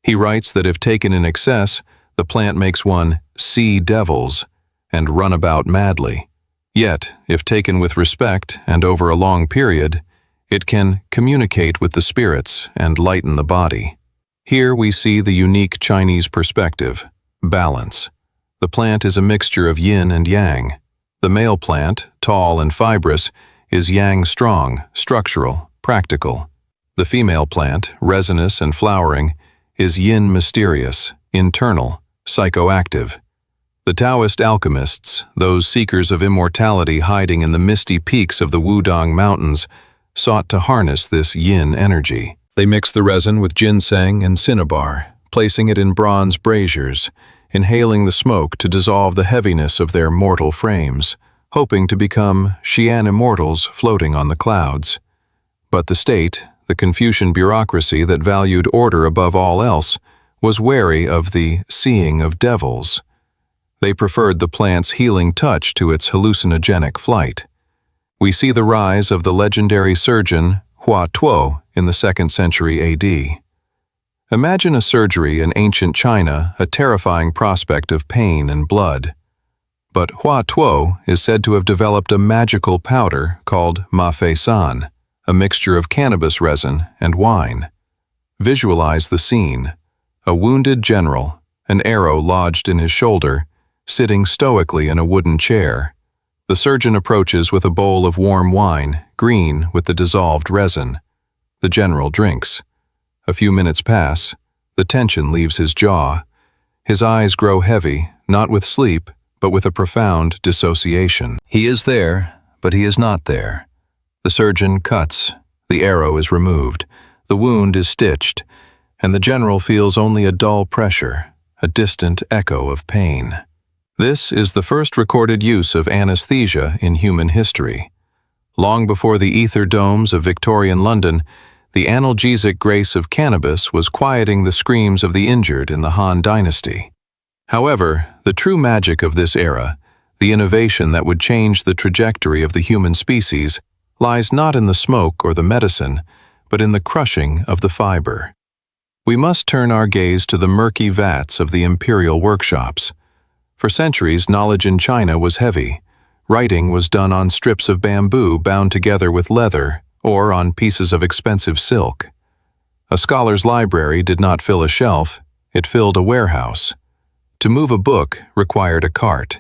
[SPEAKER 1] He writes that if taken in excess, the plant makes one see devils and run about madly. Yet, if taken with respect and over a long period, it can communicate with the spirits and lighten the body. Here we see the unique Chinese perspective, balance. The plant is a mixture of yin and yang. The male plant, tall and fibrous, is yang strong, structural, practical. The female plant, resinous and flowering, is yin mysterious, internal, psychoactive. The Taoist alchemists, those seekers of immortality hiding in the misty peaks of the Wudang Mountains, sought to harness this yin energy. They mixed the resin with ginseng and cinnabar, placing it in bronze braziers, inhaling the smoke to dissolve the heaviness of their mortal frames, hoping to become Xian immortals floating on the clouds. But the state, the Confucian bureaucracy that valued order above all else, was wary of the seeing of devils. They preferred the plant's healing touch to its hallucinogenic flight. We see the rise of the legendary surgeon Hua Tuo in the 2nd century AD. Imagine a surgery in ancient China, a terrifying prospect of pain and blood. But Hua Tuo is said to have developed a magical powder called ma fei san, a mixture of cannabis resin and wine. Visualize the scene. A wounded general, an arrow lodged in his shoulder, sitting stoically in a wooden chair. The surgeon approaches with a bowl of warm wine, green with the dissolved resin. The general drinks. A few minutes pass. The tension leaves his jaw. His eyes grow heavy, not with sleep, but with a profound dissociation. He is there, but he is not there. The surgeon cuts. The arrow is removed. The wound is stitched, and the general feels only a dull pressure, a distant echo of pain. This is the first recorded use of anesthesia in human history. Long before the ether domes of Victorian London, the analgesic grace of cannabis was quieting the screams of the injured in the Han Dynasty. However, the true magic of this era, the innovation that would change the trajectory of the human species, lies not in the smoke or the medicine, but in the crushing of the fiber. We must turn our gaze to the murky vats of the imperial workshops. For centuries, knowledge in China was heavy. Writing was done on strips of bamboo bound together with leather or on pieces of expensive silk. A scholar's library did not fill a shelf, it filled a warehouse. To move a book required a cart.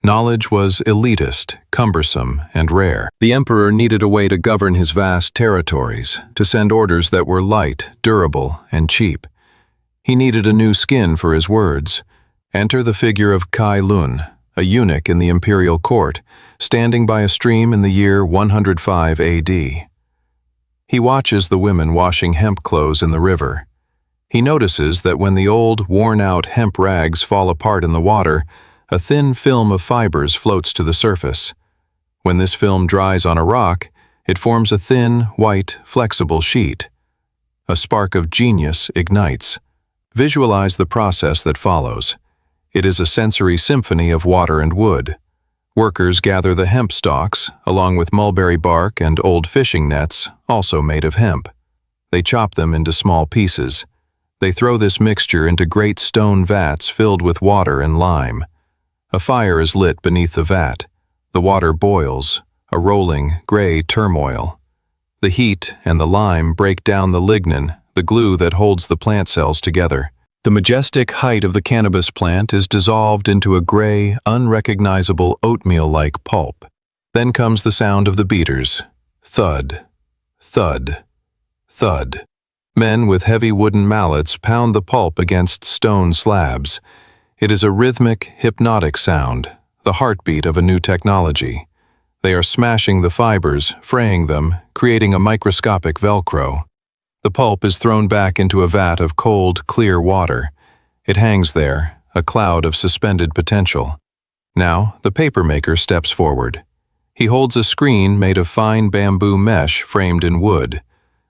[SPEAKER 1] Knowledge was elitist, cumbersome, and rare. The emperor needed a way to govern his vast territories, to send orders that were light, durable, and cheap. He needed a new skin for his words. Enter the figure of Kai Lun, a eunuch in the imperial court, standing by a stream in the year 105 AD. He watches the women washing hemp clothes in the river. He notices that when the old, worn-out hemp rags fall apart in the water, a thin film of fibers floats to the surface. When this film dries on a rock, it forms a thin, white, flexible sheet. A spark of genius ignites. Visualize the process that follows. It is a sensory symphony of water and wood. Workers gather the hemp stalks, along with mulberry bark and old fishing nets, also made of hemp. They chop them into small pieces. They throw this mixture into great stone vats filled with water and lime. A fire is lit beneath the vat. The water boils, a rolling, gray turmoil. The heat and the lime break down the lignin, the glue that holds the plant cells together. The majestic height of the cannabis plant is dissolved into a gray, unrecognizable oatmeal-like pulp. Then comes the sound of the beaters. Thud, thud, thud. Men with heavy wooden mallets pound the pulp against stone slabs. It is a rhythmic, hypnotic sound, the heartbeat of a new technology. They are smashing the fibers, fraying them, creating a microscopic Velcro. The pulp is thrown back into a vat of cold, clear water. It hangs there, a cloud of suspended potential. Now, the papermaker steps forward. He holds a screen made of fine bamboo mesh framed in wood.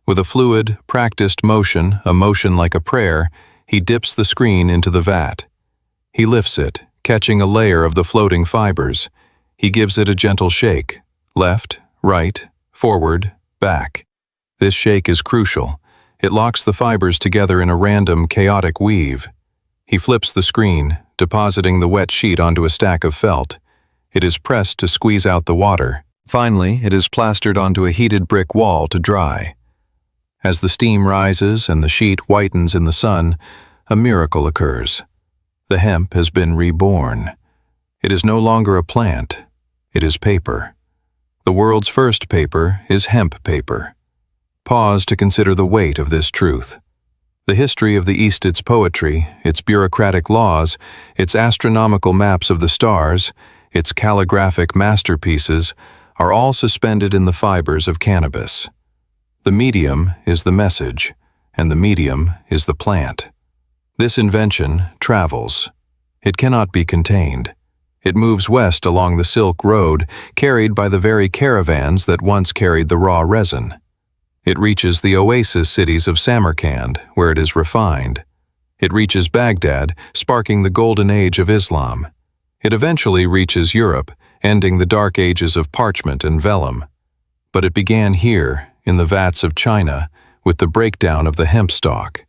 [SPEAKER 1] With a fluid, practiced motion, a motion like a prayer, he dips the screen into the vat. He lifts it, catching a layer of the floating fibers. He gives it a gentle shake. Left, right, forward, back. This shake is crucial. It locks the fibers together in a random, chaotic weave. He flips the screen, depositing the wet sheet onto a stack of felt. It is pressed to squeeze out the water. Finally, it is plastered onto a heated brick wall to dry. As the steam rises and the sheet whitens in the sun, a miracle occurs. The hemp has been reborn. It is no longer a plant. It is paper. The world's first paper is hemp paper. Pause to consider the weight of this truth. The history of the East, its poetry, its bureaucratic laws, its astronomical maps of the stars, its calligraphic masterpieces, are all suspended in the fibers of cannabis. The medium is the message, and the medium is the plant. This invention travels. It cannot be contained. It moves west along the Silk Road, carried by the very caravans that once carried the raw resin. It reaches the oasis cities of Samarkand, where it is refined. It reaches Baghdad, sparking the golden age of Islam. It eventually reaches Europe, ending the dark ages of parchment and vellum. But it began here, in the vats of China, with the breakdown of the hemp stalk.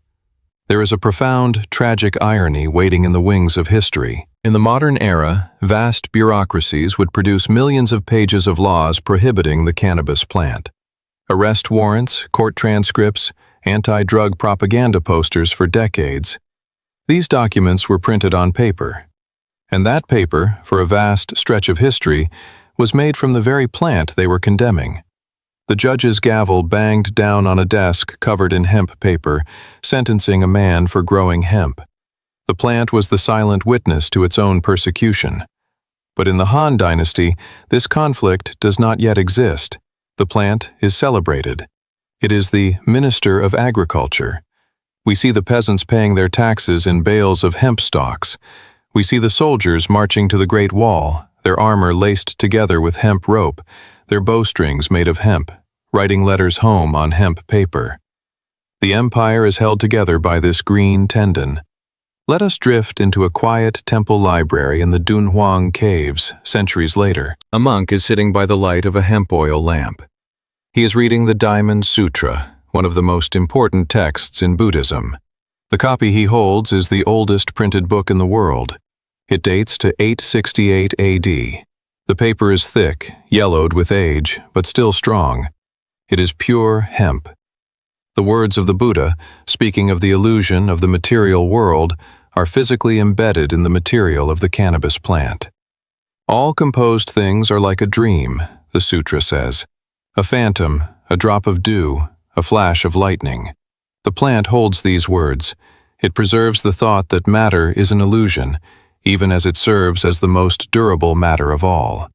[SPEAKER 1] There is a profound, tragic irony waiting in the wings of history. In the modern era, vast bureaucracies would produce millions of pages of laws prohibiting the cannabis plant. Arrest warrants, court transcripts, anti-drug propaganda posters for decades. These documents were printed on paper. And that paper, for a vast stretch of history, was made from the very plant they were condemning. The judge's gavel banged down on a desk covered in hemp paper, sentencing a man for growing hemp. The plant was the silent witness to its own persecution. But in the Han Dynasty, this conflict does not yet exist. The plant is celebrated. It is the minister of agriculture. We see the peasants paying their taxes in bales of hemp stalks. We see the soldiers marching to the Great Wall, their armor laced together with hemp rope, their bowstrings made of hemp, writing letters home on hemp paper. The empire is held together by this green tendon. Let us drift into a quiet temple library in the Dunhuang caves centuries later. A monk is sitting by the light of a hemp oil lamp. He is reading the Diamond Sutra, one of the most important texts in Buddhism. The copy he holds is the oldest printed book in the world. It dates to 868 AD. The paper is thick, yellowed with age, but still strong. It is pure hemp. The words of the Buddha, speaking of the illusion of the material world, are physically embedded in the material of the cannabis plant. All composed things are like a dream, the sutra says. A phantom, a drop of dew, a flash of lightning. The plant holds these words. It preserves the thought that matter is an illusion, even as it serves as the most durable matter of all.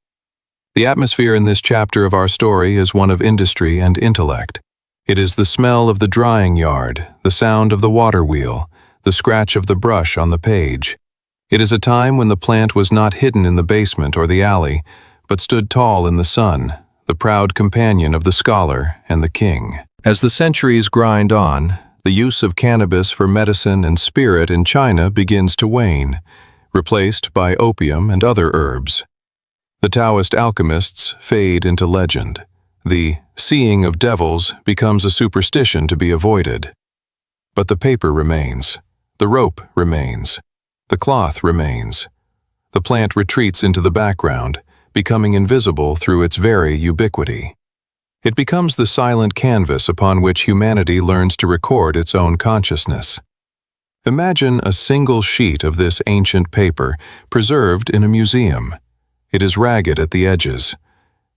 [SPEAKER 1] The atmosphere in this chapter of our story is one of industry and intellect. It is the smell of the drying yard, the sound of the water wheel, the scratch of the brush on the page. It is a time when the plant was not hidden in the basement or the alley, but stood tall in the sun, the proud companion of the scholar and the king. As the centuries grind on, the use of cannabis for medicine and spirit in China begins to wane, replaced by opium and other herbs. The Taoist alchemists fade into legend. The seeing of devils becomes a superstition to be avoided. But the paper remains. The rope remains. The cloth remains. The plant retreats into the background, becoming invisible through its very ubiquity. It becomes the silent canvas upon which humanity learns to record its own consciousness. Imagine a single sheet of this ancient paper preserved in a museum. It is ragged at the edges.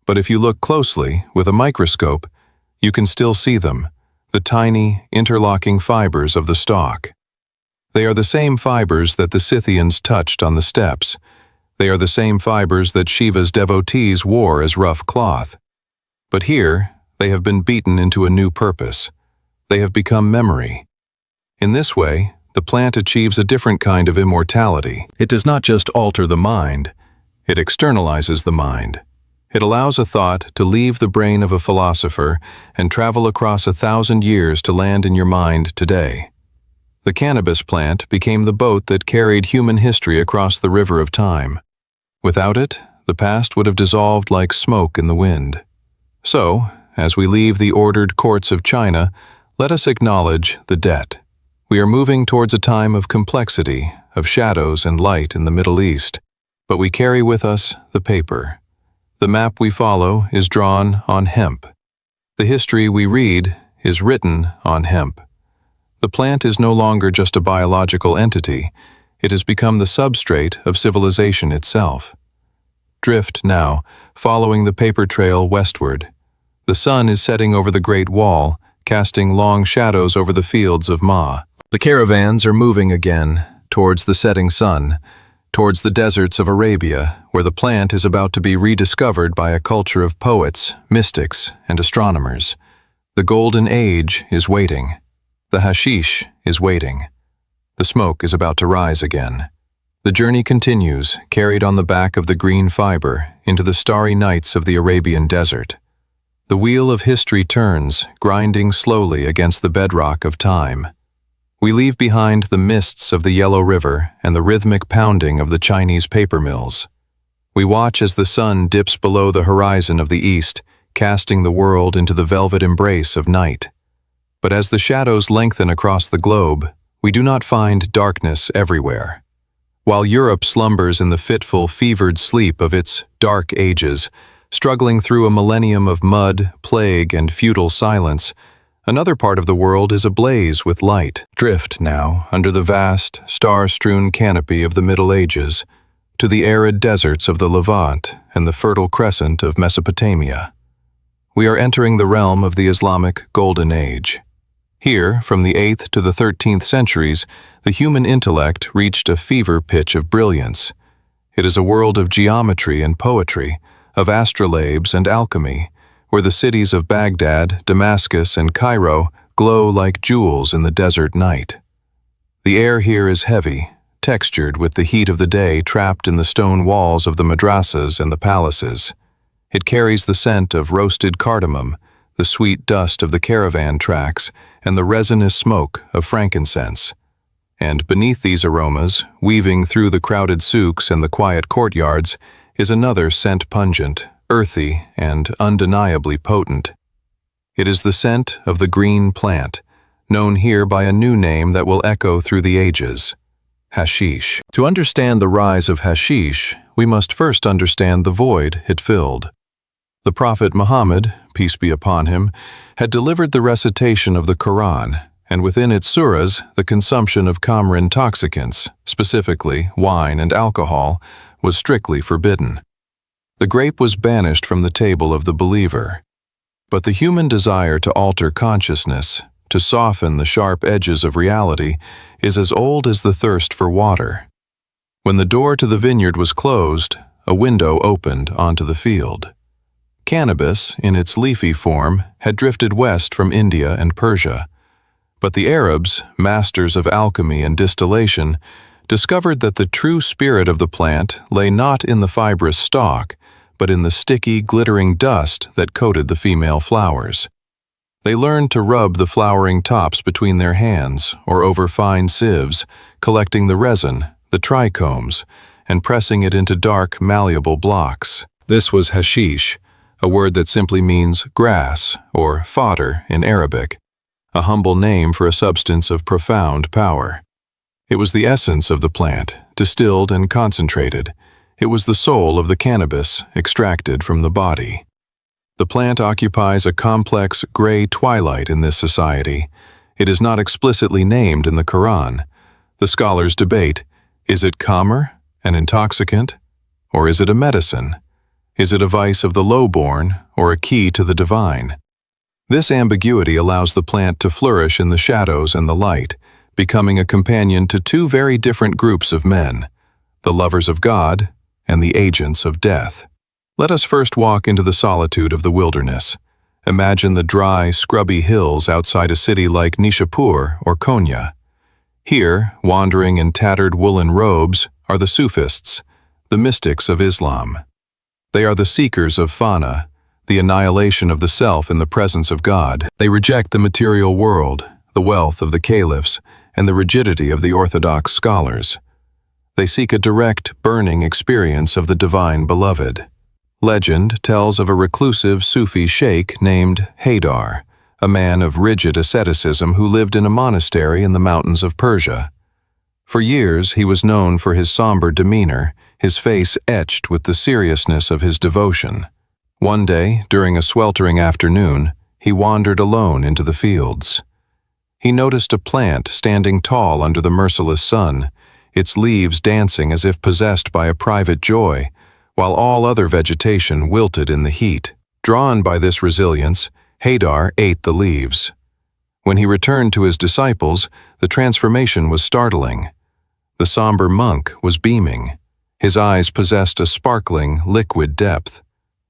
[SPEAKER 1] But if you look closely, with a microscope, you can still see them, the tiny, interlocking fibers of the stalk. They are the same fibers that the Scythians touched on the steps. They are the same fibers that Shiva's devotees wore as rough cloth. But here, they have been beaten into a new purpose. They have become memory. In this way, the plant achieves a different kind of immortality. It does not just alter the mind, it externalizes the mind. It allows a thought to leave the brain of a philosopher and travel across 1,000 years to land in your mind today. The cannabis plant became the boat that carried human history across the river of time. Without it, the past would have dissolved like smoke in the wind. So, as we leave the ordered courts of China, let us acknowledge the debt. We are moving towards a time of complexity, of shadows and light in the Middle East, but we carry with us the paper. The map we follow is drawn on hemp. The history we read is written on hemp. The plant is no longer just a biological entity. It has become the substrate of civilization itself. Drift now, following the paper trail westward. The sun is setting over the Great Wall, casting long shadows over the fields of Ma. The caravans are moving again, towards the setting sun, towards the deserts of Arabia, where the plant is about to be rediscovered by a culture of poets, mystics, and astronomers. The golden age is waiting. The hashish is waiting. The smoke is about to rise again. The journey continues, carried on the back of the green fiber, into the starry nights of the Arabian desert. The wheel of history turns, grinding slowly against the bedrock of time. We leave behind the mists of the Yellow River and the rhythmic pounding of the Chinese paper mills. We watch as the sun dips below the horizon of the east, casting the world into the velvet embrace of night. But as the shadows lengthen across the globe, we do not find darkness everywhere. While Europe slumbers in the fitful, fevered sleep of its dark ages, struggling through a millennium of mud, plague, and feudal silence, another part of the world is ablaze with light. Drift now, under the vast, star-strewn canopy of the Middle Ages, to the arid deserts of the Levant and the fertile crescent of Mesopotamia. We are entering the realm of the Islamic Golden Age. Here, from the 8th to the 13th centuries, the human intellect reached a fever pitch of brilliance. It is a world of geometry and poetry, of astrolabes and alchemy, where the cities of Baghdad, Damascus, and Cairo glow like jewels in the desert night. The air here is heavy, textured with the heat of the day trapped in the stone walls of the madrasas and the palaces. It carries the scent of roasted cardamom, the sweet dust of the caravan tracks, and the resinous smoke of frankincense. And beneath these aromas, weaving through the crowded souks and the quiet courtyards, is another scent pungent, earthy, and undeniably potent. It is the scent of the green plant, known here by a new name that will echo through the ages: hashish. To understand the rise of hashish, we must first understand the void it filled. The Prophet Muhammad, peace be upon him, had delivered the recitation of the Quran, and within its surahs, the consumption of khamr intoxicants, specifically wine and alcohol, was strictly forbidden. The grape was banished from the table of the believer. But the human desire to alter consciousness, to soften the sharp edges of reality, is as old as the thirst for water. When the door to the vineyard was closed, a window opened onto the field. Cannabis, in its leafy form, had drifted west from India and Persia. But the Arabs, masters of alchemy and distillation, discovered that the true spirit of the plant lay not in the fibrous stalk, but in the sticky, glittering dust that coated the female flowers. They learned to rub the flowering tops between their hands or over fine sieves, collecting the resin, the trichomes, and pressing it into dark, malleable blocks. This was hashish, a word that simply means grass or fodder in Arabic, a humble name for a substance of profound power. It was the essence of the plant, distilled and concentrated. It was the soul of the cannabis extracted from the body. The plant occupies a complex gray twilight in this society. It is not explicitly named in the Quran. The scholars debate, is it khamr, an intoxicant, or is it a medicine? Is it a vice of the low-born or a key to the divine? This ambiguity allows the plant to flourish in the shadows and the light, becoming a companion to two very different groups of men, the lovers of God and the agents of death. Let us first walk into the solitude of the wilderness. Imagine the dry, scrubby hills outside a city like Nishapur or Konya. Here, wandering in tattered woolen robes, are the Sufists, the mystics of Islam. They are the seekers of fana, the annihilation of the self in the presence of God. They reject the material world, the wealth of the caliphs, and the rigidity of the orthodox scholars. They seek a direct, burning experience of the divine beloved. Legend tells of a reclusive Sufi sheikh named Haydar, a man of rigid asceticism who lived in a monastery in the mountains of Persia. For years, he was known for his somber demeanor, his face etched with the seriousness of his devotion. One day, during a sweltering afternoon, he wandered alone into the fields. He noticed a plant standing tall under the merciless sun, its leaves dancing as if possessed by a private joy, while all other vegetation wilted in the heat. Drawn by this resilience, Haydar ate the leaves. When he returned to his disciples, the transformation was startling. The somber monk was beaming. His eyes possessed a sparkling, liquid depth.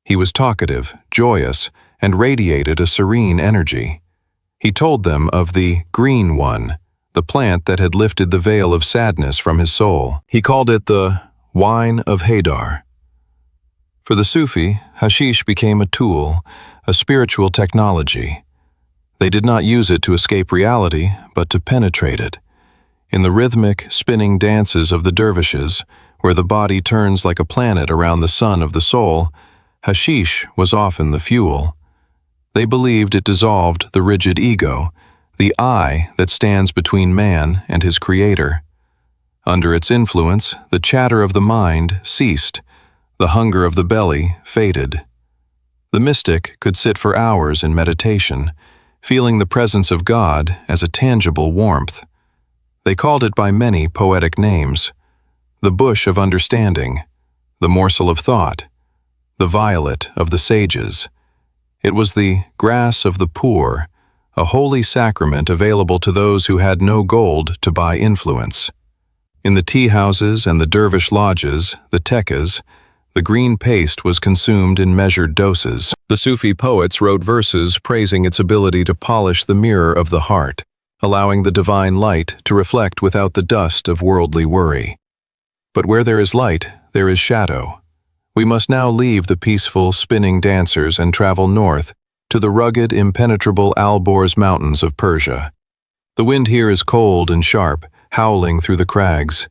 [SPEAKER 1] He was talkative, joyous, and radiated a serene energy. He told them of the green one, the plant that had lifted the veil of sadness from his soul. He called it the wine of Haydar. For the Sufi, hashish became a tool, a spiritual technology. They did not use it to escape reality, but to penetrate it. In the rhythmic, spinning dances of the dervishes, where the body turns like a planet around the sun of the soul, hashish was often the fuel. They believed it dissolved the rigid ego, the I that stands between man and his creator. Under its influence, the chatter of the mind ceased, the hunger of the belly faded. The mystic could sit for hours in meditation, feeling the presence of God as a tangible warmth. They called it by many poetic names: the bush of understanding, the morsel of thought, the violet of the sages. It was the grass of the poor, a holy sacrament available to those who had no gold to buy influence. In the tea houses and the dervish lodges, the tekkas, the green paste was consumed in measured doses. The Sufi poets wrote verses praising its ability to polish the mirror of the heart, allowing the divine light to reflect without the dust of worldly worry. But where there is light, there is shadow. We must now leave the peaceful, spinning dancers and travel north to the rugged, impenetrable Alborz mountains of Persia. The wind here is cold and sharp, howling through the crags.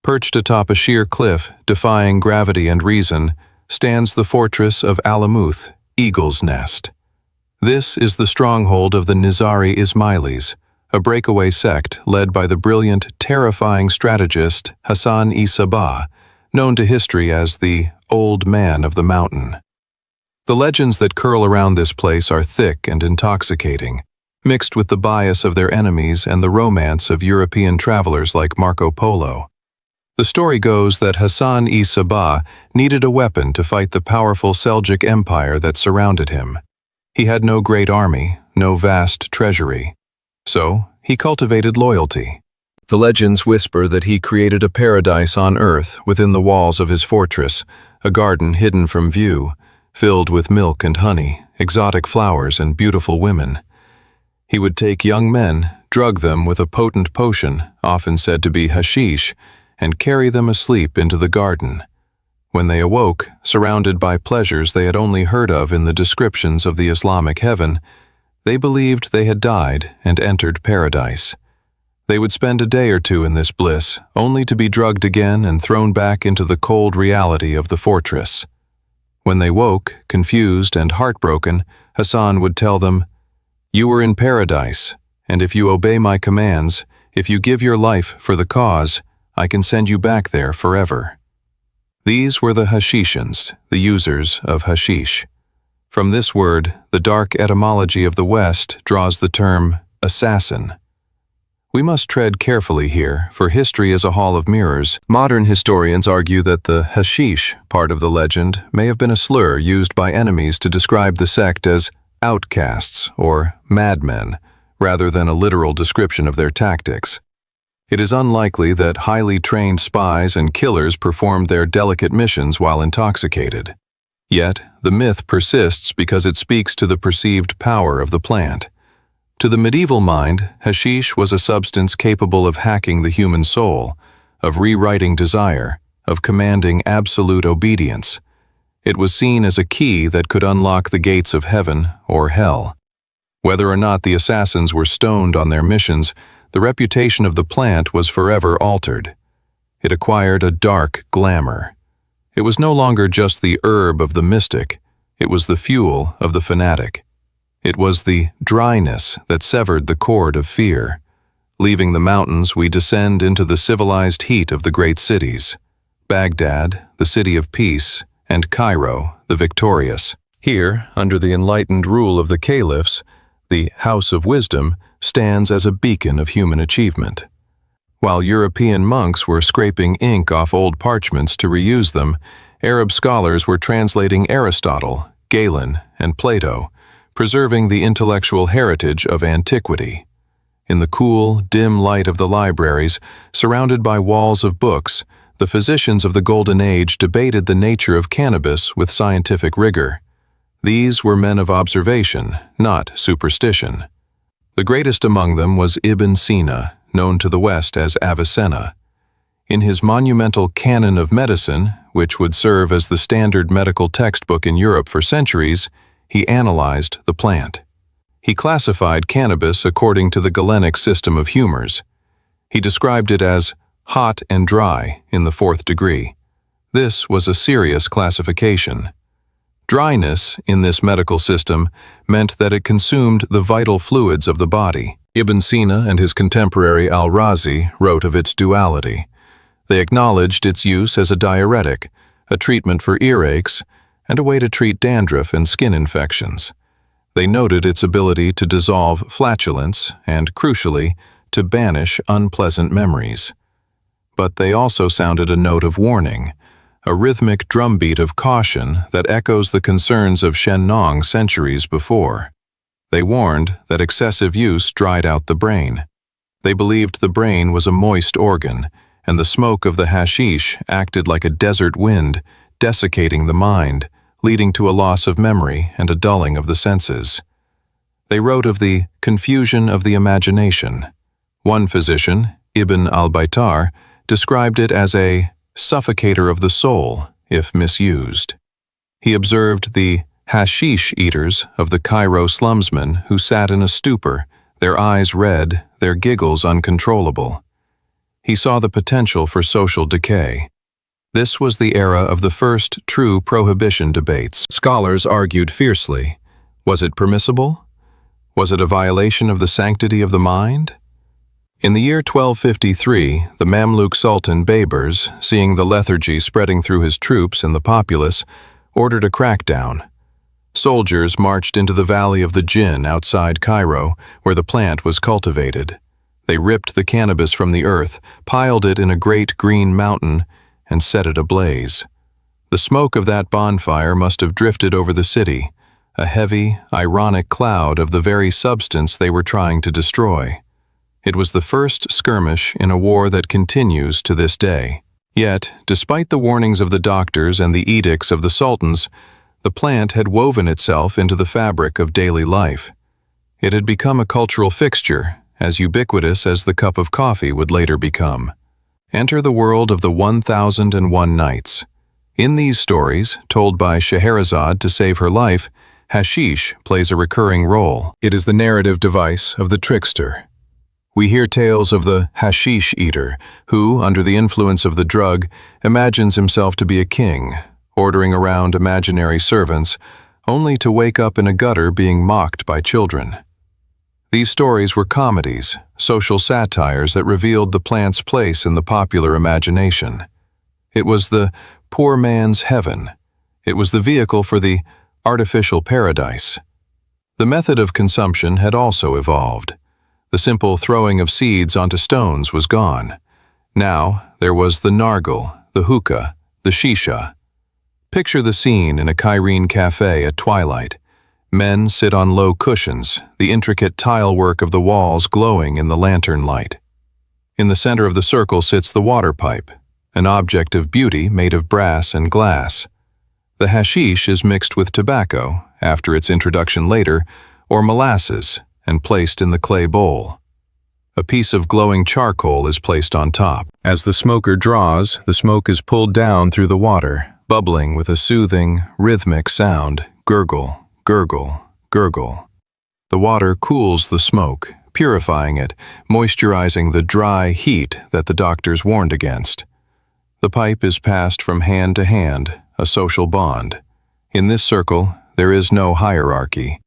[SPEAKER 1] Perched atop a sheer cliff, defying gravity and reason, stands the fortress of Alamuth, Eagle's Nest. This is the stronghold of the Nizari Ismailis, a breakaway sect led by the brilliant, terrifying strategist Hassan-i Sabbah, known to history as the Old Man of the Mountain. The legends that curl around this place are thick and intoxicating, mixed with the bias of their enemies and the romance of European travelers like Marco Polo. The story goes that Hassan-i Sabbah needed a weapon to fight the powerful Seljuk Empire that surrounded him. He had no great army, no vast treasury. So, he cultivated loyalty. The legends whisper that he created a paradise on earth within the walls of his fortress, a garden hidden from view, filled with milk and honey, exotic flowers and beautiful women. He would take young men, drug them with a potent potion, often said to be hashish, and carry them asleep into the garden. When they awoke, surrounded by pleasures they had only heard of in the descriptions of the Islamic heaven, they believed they had died and entered paradise. They would spend a day or two in this bliss, only to be drugged again and thrown back into the cold reality of the fortress. When they woke, confused and heartbroken, Hassan would tell them, "You were in paradise, and if you obey my commands, if you give your life for the cause, I can send you back there forever." These were the Hashishins, the users of hashish. From this word, the dark etymology of the West draws the term assassin. We must tread carefully here, for history is a hall of mirrors. Modern historians argue that the hashish part of the legend may have been a slur used by enemies to describe the sect as outcasts or madmen, rather than a literal description of their tactics. It is unlikely that highly trained spies and killers performed their delicate missions while intoxicated. Yet, the myth persists because it speaks to the perceived power of the plant. To the medieval mind, hashish was a substance capable of hacking the human soul, of rewriting desire, of commanding absolute obedience. It was seen as a key that could unlock the gates of heaven or hell. Whether or not the assassins were stoned on their missions, the reputation of the plant was forever altered. It acquired a dark glamour. It was no longer just the herb of the mystic, it was the fuel of the fanatic. It was the dryness that severed the cord of fear. Leaving the mountains, we descend into the civilized heat of the great cities. Baghdad, the city of peace, and Cairo, the victorious. Here, under the enlightened rule of the caliphs, the House of Wisdom stands as a beacon of human achievement. While European monks were scraping ink off old parchments to reuse them, Arab scholars were translating Aristotle, Galen, and Plato, preserving the intellectual heritage of antiquity. In the cool, dim light of the libraries, surrounded by walls of books, the physicians of the Golden Age debated the nature of cannabis with scientific rigor. These were men of observation, not superstition. The greatest among them was Ibn Sina, known to the West as Avicenna. In his monumental Canon of Medicine, which would serve as the standard medical textbook in Europe for centuries, he analyzed the plant. He classified cannabis according to the Galenic system of humors. He described it as hot and dry in the 4th degree. This was a serious classification. Dryness, in this medical system, meant that it consumed the vital fluids of the body. Ibn Sina and his contemporary Al-Razi wrote of its duality. They acknowledged its use as a diuretic, a treatment for earaches, and a way to treat dandruff and skin infections. They noted its ability to dissolve flatulence and, crucially, to banish unpleasant memories. But they also sounded a note of warning, a rhythmic drumbeat of caution that echoes the concerns of Shen Nong centuries before. They warned that excessive use dried out the brain. They believed the brain was a moist organ, and the smoke of the hashish acted like a desert wind, desiccating the mind, leading to a loss of memory and a dulling of the senses. They wrote of the confusion of the imagination. One physician, Ibn al-Baitar, described it as a suffocator of the soul, if misused. He observed the hashish eaters of the Cairo slumsmen who sat in a stupor, their eyes red, their giggles uncontrollable. He saw the potential for social decay. This was the era of the first true prohibition debates. Scholars argued fiercely. Was it permissible? Was it a violation of the sanctity of the mind? In the year 1253, the Mamluk Sultan Baybars, seeing the lethargy spreading through his troops and the populace, ordered a crackdown. Soldiers marched into the valley of the Jinn outside Cairo, where the plant was cultivated. They ripped the cannabis from the earth, piled it in a great green mountain, and set it ablaze. The smoke of that bonfire must have drifted over the city, a heavy, ironic cloud of the very substance they were trying to destroy. It was the first skirmish in a war that continues to this day. Yet, despite the warnings of the doctors and the edicts of the sultans, the plant had woven itself into the fabric of daily life. It had become a cultural fixture, as ubiquitous as the cup of coffee would later become. Enter the world of the 1001 Nights. In these stories, told by Scheherazade to save her life, hashish plays a recurring role. It is the narrative device of the trickster. We hear tales of the hashish eater, who, under the influence of the drug, imagines himself to be a king, ordering around imaginary servants, only to wake up in a gutter being mocked by children. These stories were comedies, social satires that revealed the plant's place in the popular imagination. It was the poor man's heaven. It was the vehicle for the artificial paradise. The method of consumption had also evolved. The simple throwing of seeds onto stones was gone. Now there was the nargil, the hookah, the shisha. Picture the scene in a Cairene cafe at twilight. Men sit on low cushions, the intricate tile work of the walls glowing in the lantern light. In the center of the circle sits the water pipe, an object of beauty made of brass and glass. The hashish is mixed with tobacco, after its introduction later, or molasses, and placed in the clay bowl. A piece of glowing charcoal is placed on top. As the smoker draws, the smoke is pulled down through the water, bubbling with a soothing, rhythmic sound, gurgle, gurgle, gurgle. The water cools the smoke, purifying it, moisturizing the dry heat that the doctors warned against. The pipe is passed from hand to hand, a social bond. In this circle, there is no hierarchy.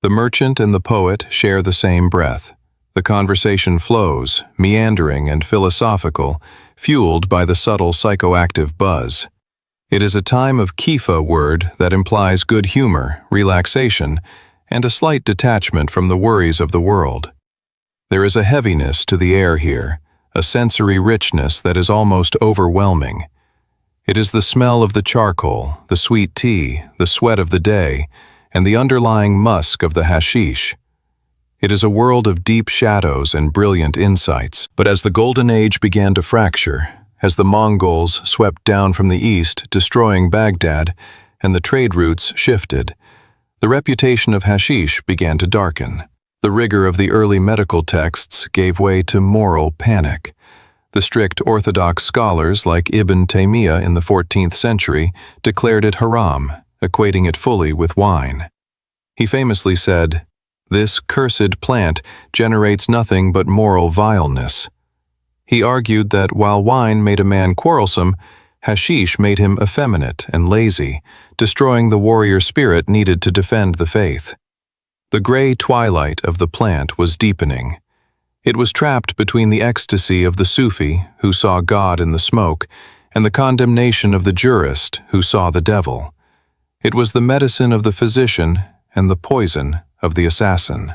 [SPEAKER 1] The merchant and the poet share the same breath. The conversation flows, meandering and philosophical, fueled by the subtle psychoactive buzz. It is a time of kifa word that implies good humor, relaxation, and a slight detachment from the worries of the world. There is a heaviness to the air here, a sensory richness that is almost overwhelming. It is the smell of the charcoal, the sweet tea, the sweat of the day, and the underlying musk of the hashish. It is a world of deep shadows and brilliant insights. But as the Golden Age began to fracture, as the Mongols swept down from the east, destroying Baghdad, and the trade routes shifted, the reputation of hashish began to darken. The rigor of the early medical texts gave way to moral panic. The strict orthodox scholars like Ibn Taymiyyah in the 14th century declared it haram, equating it fully with wine. He famously said, "This cursed plant generates nothing but moral vileness." He argued that while wine made a man quarrelsome, hashish made him effeminate and lazy, destroying the warrior spirit needed to defend the faith. The gray twilight of the plant was deepening. It was trapped between the ecstasy of the Sufi, who saw God in the smoke, and the condemnation of the jurist, who saw the devil. It was the medicine of the physician and the poison of the assassin.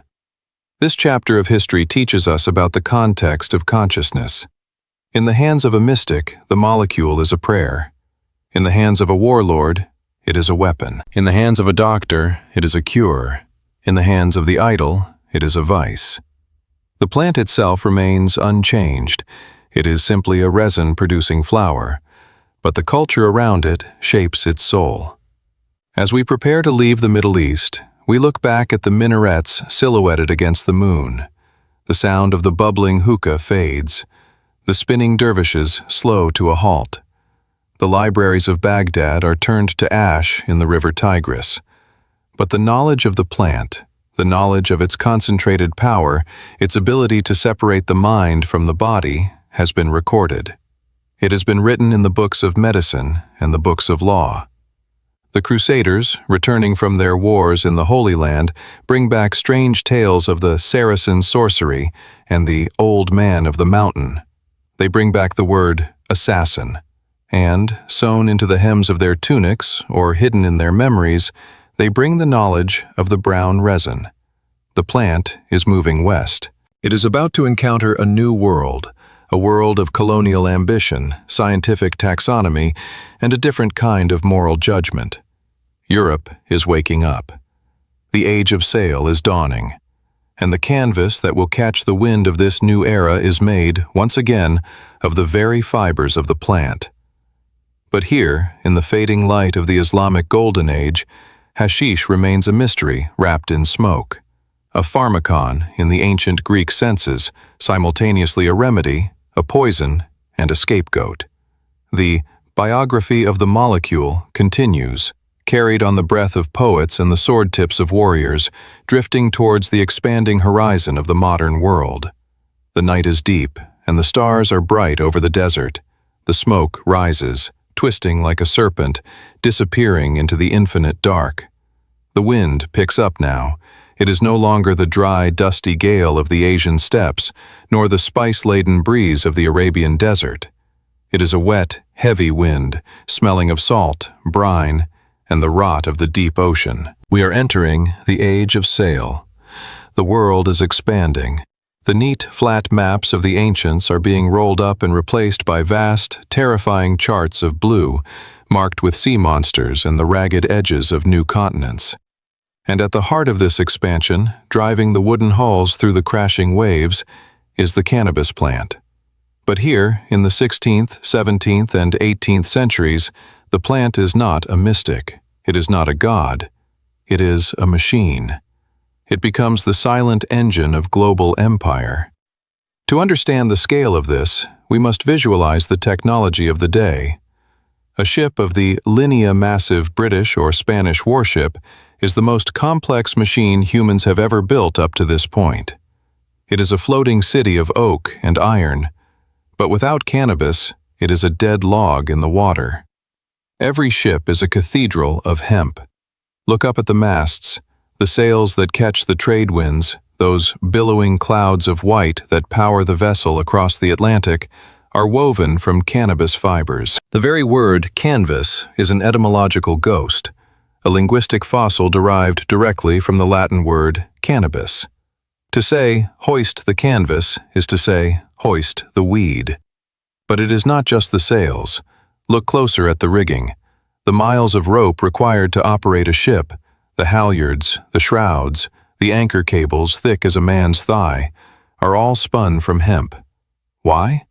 [SPEAKER 1] This chapter of history teaches us about the context of consciousness. In the hands of a mystic, the molecule is a prayer. In the hands of a warlord, it is a weapon. In the hands of a doctor, it is a cure. In the hands of the idol, it is a vice. The plant itself remains unchanged. It is simply a resin-producing flower, but the culture around it shapes its soul. As we prepare to leave the Middle East, we look back at the minarets silhouetted against the moon. The sound of the bubbling hookah fades. The spinning dervishes slow to a halt. The libraries of Baghdad are turned to ash in the river Tigris. But the knowledge of the plant, the knowledge of its concentrated power, its ability to separate the mind from the body, has been recorded. It has been written in the books of medicine and the books of law. The Crusaders, returning from their wars in the Holy Land, bring back strange tales of the Saracen sorcery and the old man of the mountain. They bring back the word assassin, and, sewn into the hems of their tunics or hidden in their memories, they bring the knowledge of the brown resin. The plant is moving west. It is about to encounter a new world, a world of colonial ambition, scientific taxonomy, and a different kind of moral judgment. Europe is waking up. The age of sail is dawning, and the canvas that will catch the wind of this new era is made, once again, of the very fibers of the plant. But here, in the fading light of the Islamic Golden Age, hashish remains a mystery wrapped in smoke, a pharmacon in the ancient Greek senses, simultaneously a remedy, a poison, and a scapegoat. The biography of the molecule continues, carried on the breath of poets and the sword tips of warriors, drifting towards the expanding horizon of the modern world. The night is deep, and the stars are bright over the desert. The smoke rises, twisting like a serpent, disappearing into the infinite dark. The wind picks up now. It is no longer the dry, dusty gale of the Asian steppes, nor the spice-laden breeze of the Arabian desert. It is a wet, heavy wind, smelling of salt, brine, and the rot of the deep ocean. We are entering the age of sail. The world is expanding. The neat, flat maps of the ancients are being rolled up and replaced by vast, terrifying charts of blue, marked with sea monsters and the ragged edges of new continents. And at the heart of this expansion, driving the wooden hulls through the crashing waves, is the cannabis plant. But here, in the 16th, 17th, and 18th centuries, the plant is not a mystic. It is not a god. It is a machine. It becomes the silent engine of global empire. To understand the scale of this, we must visualize the technology of the day. A ship of the Linea massive British or Spanish warship is the most complex machine humans have ever built up to this point. It is a floating city of oak and iron, but without cannabis, it is a dead log in the water. Every ship is a cathedral of hemp. Look up at the masts, the sails that catch the trade winds, those billowing clouds of white that power the vessel across the Atlantic, are woven from cannabis fibers. The very word canvas is an etymological ghost, a linguistic fossil derived directly from the Latin word cannabis. To say, hoist the canvas, is to say, hoist the weed. But it is not just the sails. Look closer at the rigging. The miles of rope required to operate a ship, the halyards, the shrouds, the anchor cables thick as a man's thigh, are all spun from hemp. Why?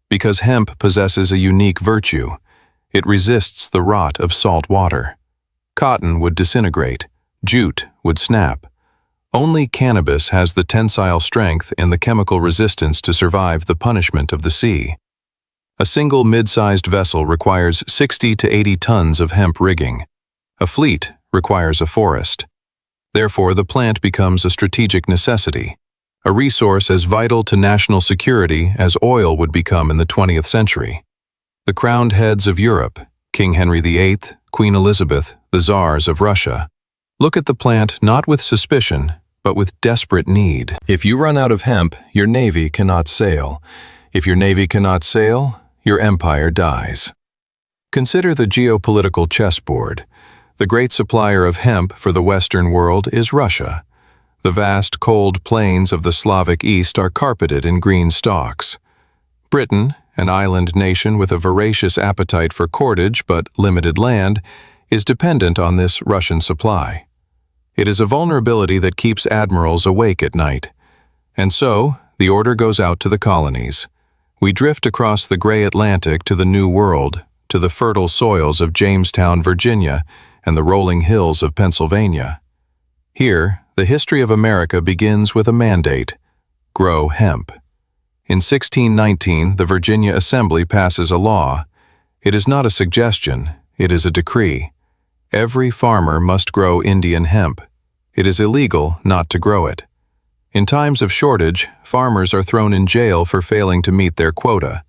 [SPEAKER 1] Because hemp possesses a unique virtue. It resists the rot of salt water. Cotton would disintegrate. Jute would snap. Only cannabis has the tensile strength and the chemical resistance to survive the punishment of the sea. A single mid-sized vessel requires 60 to 80 tons of hemp rigging. A fleet requires a forest. Therefore, the plant becomes a strategic necessity, a resource as vital to national security as oil would become in the 20th century. The crowned heads of Europe, King Henry VIII, Queen Elizabeth, the Tsars of Russia, look at the plant not with suspicion, but with desperate need. If you run out of hemp, your navy cannot sail. If your navy cannot sail, your empire dies. Consider the geopolitical chessboard. The great supplier of hemp for the Western world is Russia. The vast, cold plains of the Slavic East are carpeted in green stalks. Britain, an island nation with a voracious appetite for cordage but limited land, is dependent on this Russian supply. It is a vulnerability that keeps admirals awake at night. And so, the order goes out to the colonies. We drift across the gray Atlantic to the New World, to the fertile soils of Jamestown, Virginia, and the rolling hills of Pennsylvania. Here, the history of America begins with a mandate: grow hemp. In 1619, the Virginia Assembly passes a law. It is not a suggestion, it is a decree. Every farmer must grow Indian hemp. It is illegal not to grow it. In times of shortage, farmers are thrown in jail for failing to meet their quota.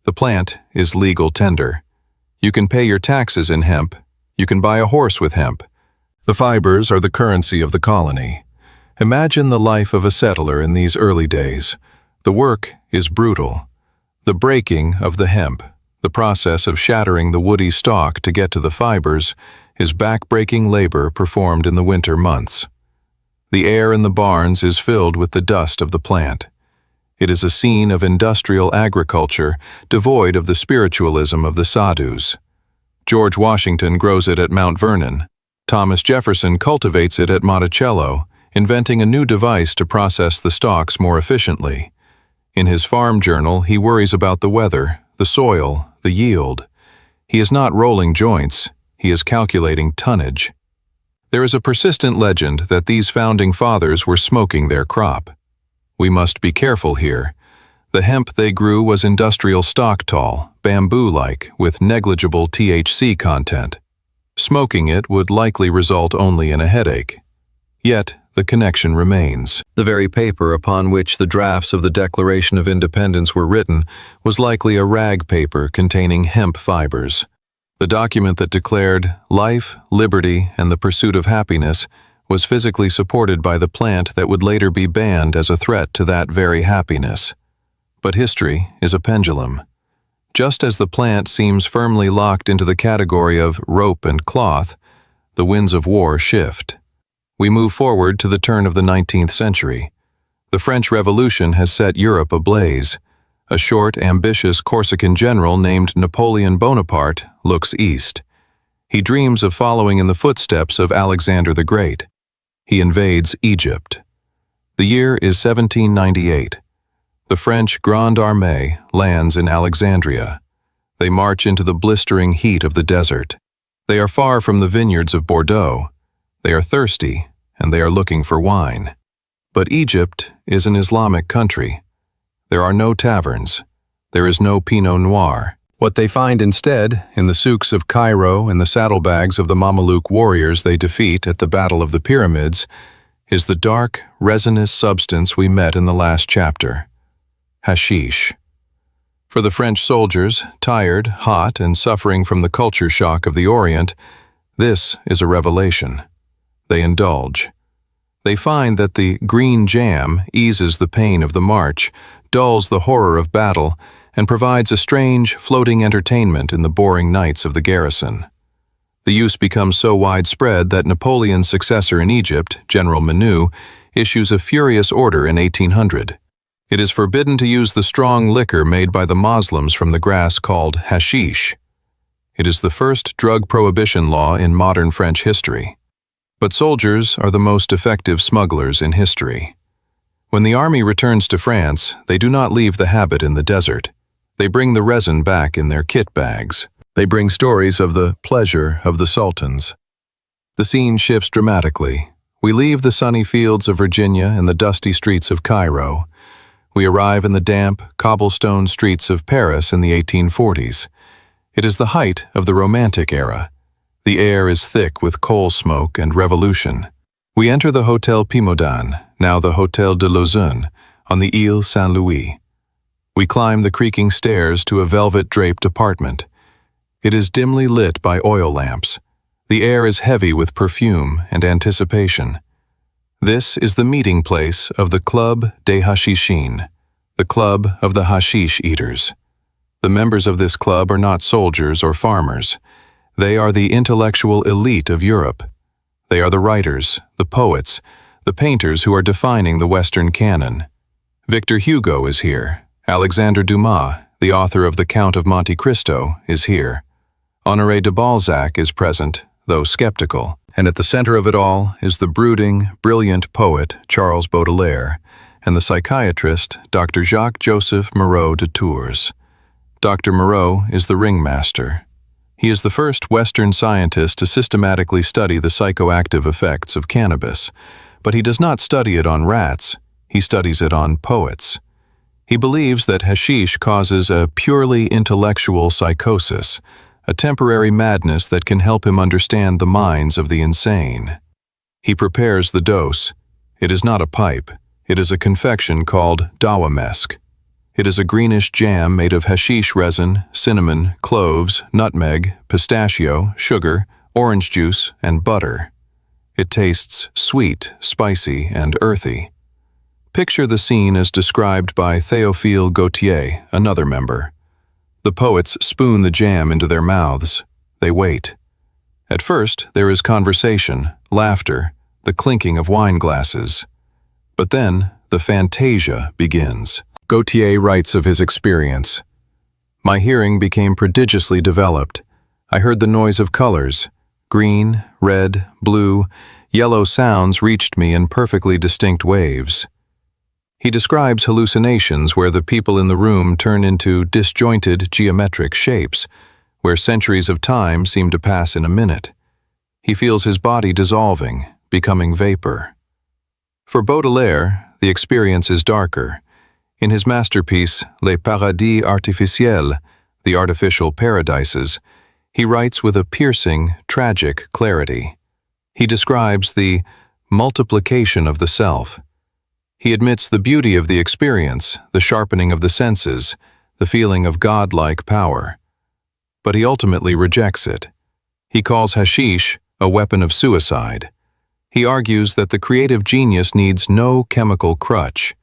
[SPEAKER 1] The plant is legal tender. You can pay your taxes in hemp. You can buy a horse with hemp. The fibers are the currency of the colony. Imagine the life of a settler in these early days. The work is brutal. The breaking of the hemp, the process of shattering the woody stalk to get to the fibers, is back-breaking labor performed in the winter months. The air in the barns is filled with the dust of the plant. It is a scene of industrial agriculture devoid of the spiritualism of the sadhus. George Washington grows it at Mount Vernon. Thomas Jefferson cultivates it at Monticello, inventing a new device to process the stalks more efficiently. In his farm journal, he worries about the weather, the soil, the yield. He is not rolling joints, he is calculating tonnage. There is a persistent legend that these founding fathers were smoking their crop. We must be careful here. The hemp they grew was industrial stock tall, bamboo-like, with negligible THC content. Smoking it would likely result only in a headache. Yet, the connection remains. The very paper upon which the drafts of the Declaration of Independence were written was likely a rag paper containing hemp fibers. The document that declared life, liberty, and the pursuit of happiness was physically supported by the plant that would later be banned as a threat to that very happiness. But history is a pendulum. Just as the plant seems firmly locked into the category of rope and cloth, the winds of war shift. We move forward to the turn of the 19th century. The French Revolution has set Europe ablaze. A short, ambitious Corsican general named Napoleon Bonaparte looks east. He dreams of following in the footsteps of Alexander the Great. He invades Egypt. The year is 1798. The French Grande Armée lands in Alexandria. They march into the blistering heat of the desert. They are far from the vineyards of Bordeaux. They are thirsty, and they are looking for wine. But Egypt is an Islamic country. There are no taverns. There is no Pinot Noir. What they find instead, in the souks of Cairo and the saddlebags of the Mameluke warriors they defeat at the Battle of the Pyramids, is the dark, resinous substance we met in the last chapter. Hashish. For the French soldiers, tired, hot, and suffering from the culture shock of the Orient, this is a revelation. They indulge. They find that the green jam eases the pain of the march, dulls the horror of battle, and provides a strange, floating entertainment in the boring nights of the garrison. The use becomes so widespread that Napoleon's successor in Egypt, General Menou, issues a furious order in 1800. It is forbidden to use the strong liquor made by the Muslims from the grass called hashish. It is the first drug prohibition law in modern French history. But soldiers are the most effective smugglers in history. When the army returns to France, they do not leave the habit in the desert. They bring the resin back in their kit bags. They bring stories of the pleasure of the sultans. The scene shifts dramatically. We leave the sunny fields of Virginia and the dusty streets of Cairo. We arrive in the damp, cobblestone streets of Paris in the 1840s. It is the height of the Romantic era. The air is thick with coal smoke and revolution. We enter the Hotel Pimodan, now the Hotel de Lausanne, on the Ile Saint-Louis. We climb the creaking stairs to a velvet-draped apartment. It is dimly lit by oil lamps. The air is heavy with perfume and anticipation. This is the meeting place of the Club des Hashishins, the club of the hashish eaters. The members of this club are not soldiers or farmers. They are the intellectual elite of Europe. They are the writers, the poets, the painters who are defining the Western canon. Victor Hugo is here. Alexandre Dumas, the author of The Count of Monte Cristo, is here. Honoré de Balzac is present, though skeptical. And at the center of it all is the brooding, brilliant poet Charles Baudelaire and the psychiatrist Dr. Jacques-Joseph Moreau de Tours. Dr. Moreau is the ringmaster. He is the first Western scientist to systematically study the psychoactive effects of cannabis, but he does not study it on rats, he studies it on poets. He believes that hashish causes a purely intellectual psychosis, a temporary madness that can help him understand the minds of the insane. He prepares the dose. It is not a pipe. It is a confection called dawamesk. It is a greenish jam made of hashish resin, cinnamon, cloves, nutmeg, pistachio, sugar, orange juice, and butter. It tastes sweet, spicy, and earthy. Picture the scene as described by Théophile Gautier, another member. The poets spoon the jam into their mouths. They wait. At first, there is conversation, laughter, the clinking of wine glasses. But then, the fantasia begins. Gautier writes of his experience. My hearing became prodigiously developed. I heard the noise of colors. Green, red, blue, yellow sounds reached me in perfectly distinct waves. He describes hallucinations where the people in the room turn into disjointed geometric shapes, where centuries of time seem to pass in a minute. He feels his body dissolving, becoming vapor. For Baudelaire, the experience is darker. In his masterpiece, Les Paradis Artificiels, The Artificial Paradises, he writes with a piercing, tragic clarity. He describes the multiplication of the self. He admits the beauty of the experience, the sharpening of the senses, the feeling of godlike power. But he ultimately rejects it. He calls hashish a weapon of suicide. He argues that the creative genius needs no chemical crutch.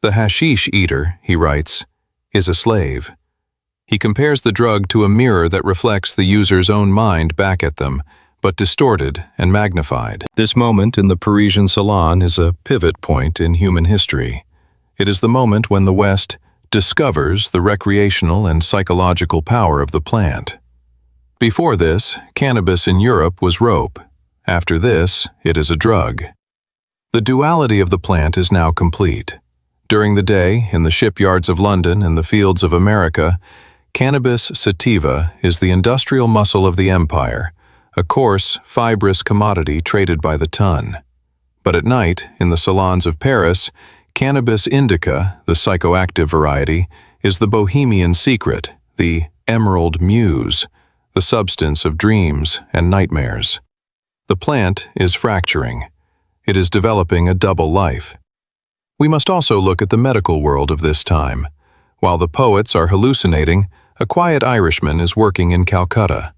[SPEAKER 1] The hashish eater, he writes, is a slave. He compares the drug to a mirror that reflects the user's own mind back at them, but distorted and magnified. This moment in the Parisian salon is a pivot point in human history. It is the moment when the West discovers the recreational and psychological power of the plant. Before this, cannabis in Europe was rope. After this, it is a drug. The duality of the plant is now complete. During the day, in the shipyards of London and the fields of America, cannabis sativa is the industrial muscle of the empire, a coarse, fibrous commodity traded by the ton. But at night, in the salons of Paris, cannabis indica, the psychoactive variety, is the bohemian secret, the emerald muse, the substance of dreams and nightmares. The plant is fracturing. It is developing a double life. We must also look at the medical world of this time. While the poets are hallucinating, a quiet Irishman is working in Calcutta.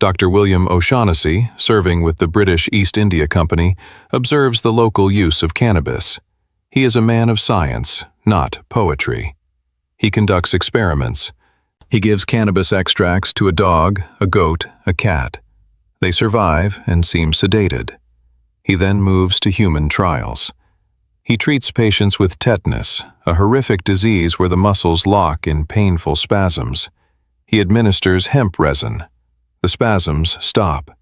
[SPEAKER 1] Dr. William O'Shaughnessy, serving with the British East India Company, observes the local use of cannabis. He is a man of science, not poetry. He conducts experiments. He gives cannabis extracts to a dog, a goat, a cat. They survive and seem sedated. He then moves to human trials. He treats patients with tetanus, a horrific disease where the muscles lock in painful spasms. He administers hemp resin. The spasms stop.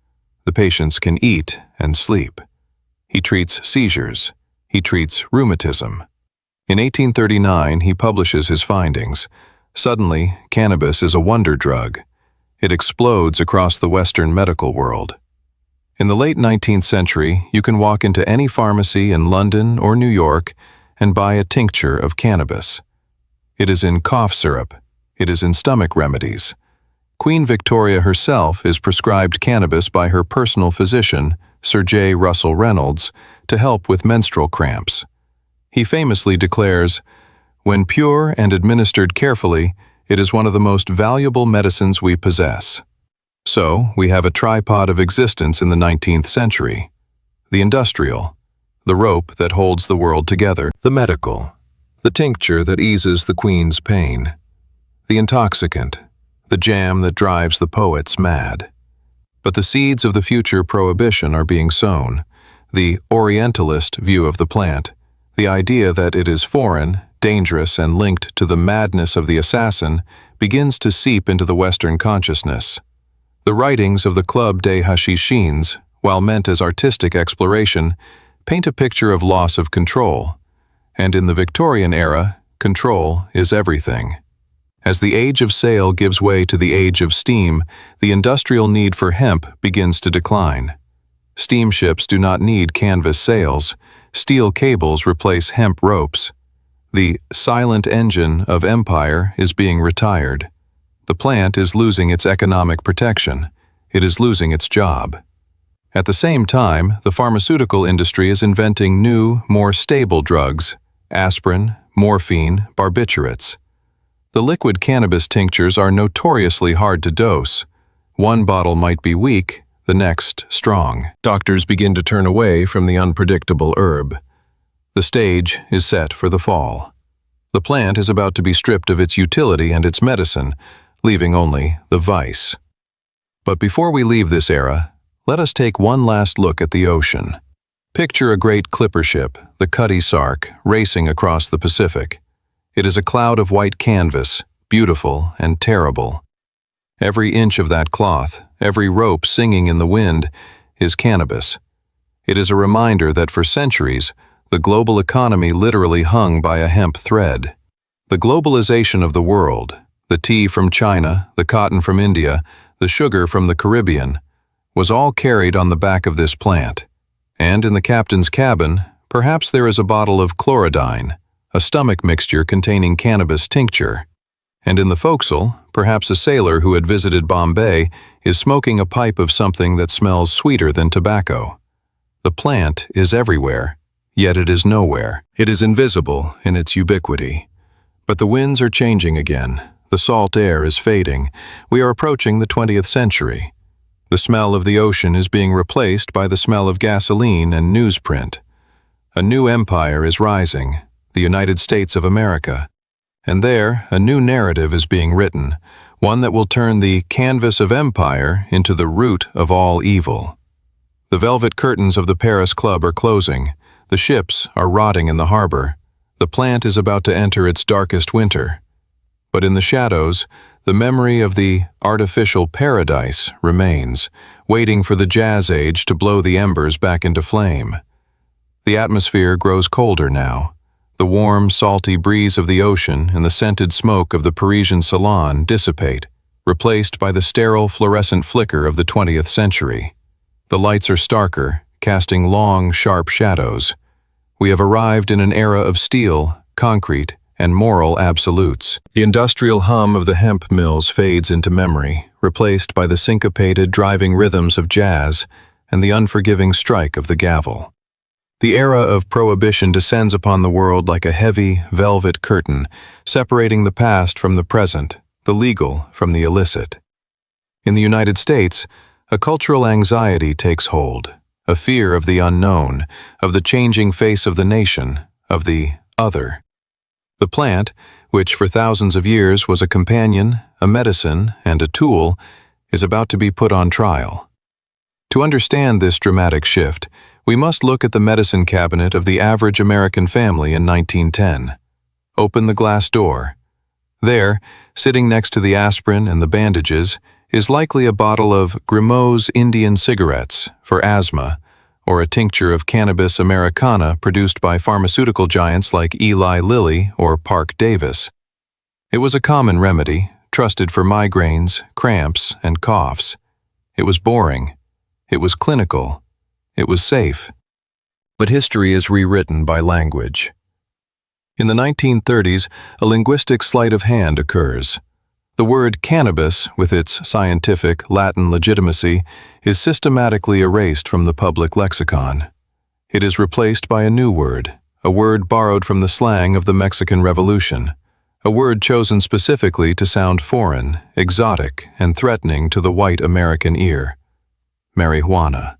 [SPEAKER 1] The patients can eat and sleep. He treats seizures. He treats rheumatism. In 1839, he publishes his findings. Suddenly, cannabis is a wonder drug. It explodes across the Western medical world. In the late 19th century, you can walk into any pharmacy in London or New York and buy a tincture of cannabis. It is in cough syrup. It is in stomach remedies. Queen Victoria herself is prescribed cannabis by her personal physician, Sir J. Russell Reynolds, to help with menstrual cramps. He famously declares, "When pure and administered carefully, it is one of the most valuable medicines we possess." So, we have a tripod of existence in the 19th century. The industrial, the rope that holds the world together. The medical, the tincture that eases the queen's pain. The intoxicant, the jam that drives the poets mad. But the seeds of the future prohibition are being sown. The Orientalist view of the plant, the idea that it is foreign, dangerous, and linked to the madness of the assassin, begins to seep into the Western consciousness. The writings of the Club des Hashishins, while meant as artistic exploration, paint a picture of loss of control. And in the Victorian era, control is everything. As the age of sail gives way to the age of steam, the industrial need for hemp begins to decline. Steamships do not need canvas sails. Steel cables replace hemp ropes. The silent engine of empire is being retired. The plant is losing its economic protection. It is losing its job. At the same time, the pharmaceutical industry is inventing new, more stable drugs: aspirin, morphine, barbiturates. The liquid cannabis tinctures are notoriously hard to dose. One bottle might be weak, the next strong. Doctors begin to turn away from the unpredictable herb. The stage is set for the fall. The plant is about to be stripped of its utility and its medicine, leaving only the vice. But before we leave this era, let us take one last look at the ocean. Picture a great clipper ship, the Cutty Sark, racing across the Pacific. It is a cloud of white canvas, beautiful and terrible. Every inch of that cloth, every rope singing in the wind, is cannabis. It is a reminder that for centuries, the global economy literally hung by a hemp thread. The globalization of the world, the tea from China, the cotton from India, the sugar from the Caribbean, was all carried on the back of this plant. And in the captain's cabin, perhaps there is a bottle of chlorodyne, a stomach mixture containing cannabis tincture. And in the forecastle, perhaps a sailor who had visited Bombay is smoking a pipe of something that smells sweeter than tobacco. The plant is everywhere, yet it is nowhere. It is invisible in its ubiquity. But the winds are changing again. The salt air is fading. We are approaching the 20th century. The smell of the ocean is being replaced by the smell of gasoline and newsprint. A new empire is rising, the United States of America. And there, a new narrative is being written, one that will turn the canvas of empire into the root of all evil. The velvet curtains of the Paris Club are closing. The ships are rotting in the harbor. The plant is about to enter its darkest winter. But in the shadows, the memory of the artificial paradise remains, waiting for the jazz age to blow the embers back into flame. The atmosphere grows colder now. The warm, salty breeze of the ocean and the scented smoke of the Parisian salon dissipate, replaced by the sterile fluorescent flicker of the 20th century. The lights are starker, casting long, sharp shadows. We have arrived in an era of steel, concrete, and moral absolutes. The industrial hum of the hemp mills fades into memory, replaced by the syncopated, driving rhythms of jazz and the unforgiving strike of the gavel. The era of Prohibition descends upon the world like a heavy, velvet curtain, separating the past from the present, the legal from the illicit. In the United States, a cultural anxiety takes hold, a fear of the unknown, of the changing face of the nation, of the other. The plant, which for thousands of years was a companion, a medicine, and a tool, is about to be put on trial. To understand this dramatic shift, we must look at the medicine cabinet of the average American family in 1910. Open the glass door. There, sitting next to the aspirin and the bandages, is likely a bottle of Grimaud's Indian cigarettes for asthma, or a tincture of cannabis americana produced by pharmaceutical giants like Eli Lilly or Park Davis. It was a common remedy, trusted for migraines, cramps, and coughs. It was boring. It was clinical. It was safe. But history is rewritten by language. In the 1930s, a linguistic sleight of hand occurs. The word cannabis, with its scientific Latin legitimacy, is systematically erased from the public lexicon. It is replaced by a new word, a word borrowed from the slang of the Mexican Revolution, a word chosen specifically to sound foreign, exotic, and threatening to the white American ear: marijuana.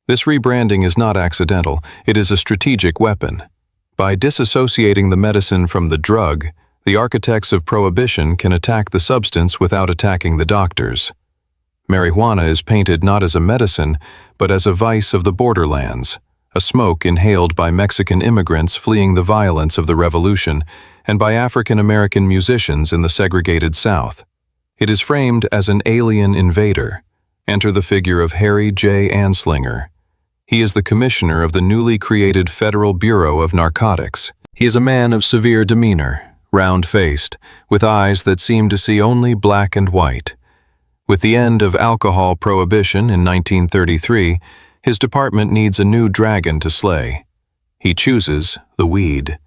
[SPEAKER 1] This rebranding is not accidental, it is a strategic weapon. By disassociating the medicine from the drug, the architects of Prohibition can attack the substance without attacking the doctors. Marijuana is painted not as a medicine, but as a vice of the borderlands, a smoke inhaled by Mexican immigrants fleeing the violence of the Revolution and by African American musicians in the segregated South. It is framed as an alien invader. Enter the figure of Harry Anslinger. He is the commissioner of the newly created Federal Bureau of Narcotics. He is a man of severe demeanor, round-faced, with eyes that seem to see only black and white. With the end of alcohol prohibition in 1933, his department needs a new dragon to slay. He chooses the weed.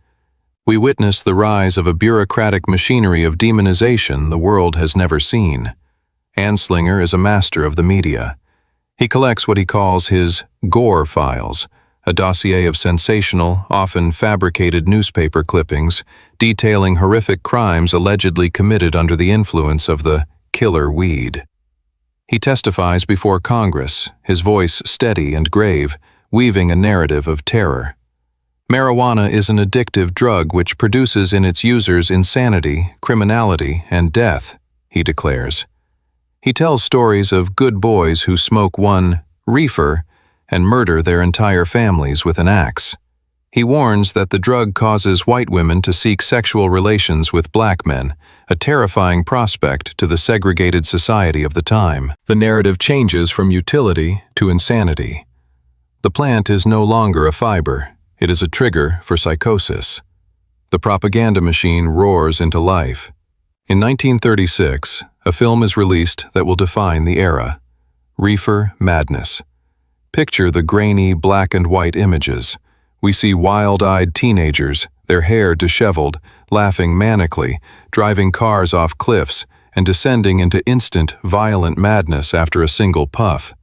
[SPEAKER 1] We witness the rise of a bureaucratic machinery of demonization the world has never seen. Anslinger is a master of the media. He collects what he calls his gore files, a dossier of sensational, often fabricated newspaper clippings detailing horrific crimes allegedly committed under the influence of the killer weed. He testifies before Congress, his voice steady and grave, weaving a narrative of terror. Marijuana is an addictive drug which produces in its users insanity, criminality, and death, he declares. He tells stories of good boys who smoke one reefer and murder their entire families with an axe. He warns that the drug causes white women to seek sexual relations with black men, a terrifying prospect to the segregated society of the time. The narrative changes from utility to insanity. The plant is no longer a fiber. It is a trigger for psychosis. The propaganda machine roars into life. In 1936, a film is released that will define the era. Reefer Madness. Picture the grainy black and white images. We see wild-eyed teenagers, their hair disheveled, laughing manically, driving cars off cliffs, and descending into instant, violent madness after a single puff.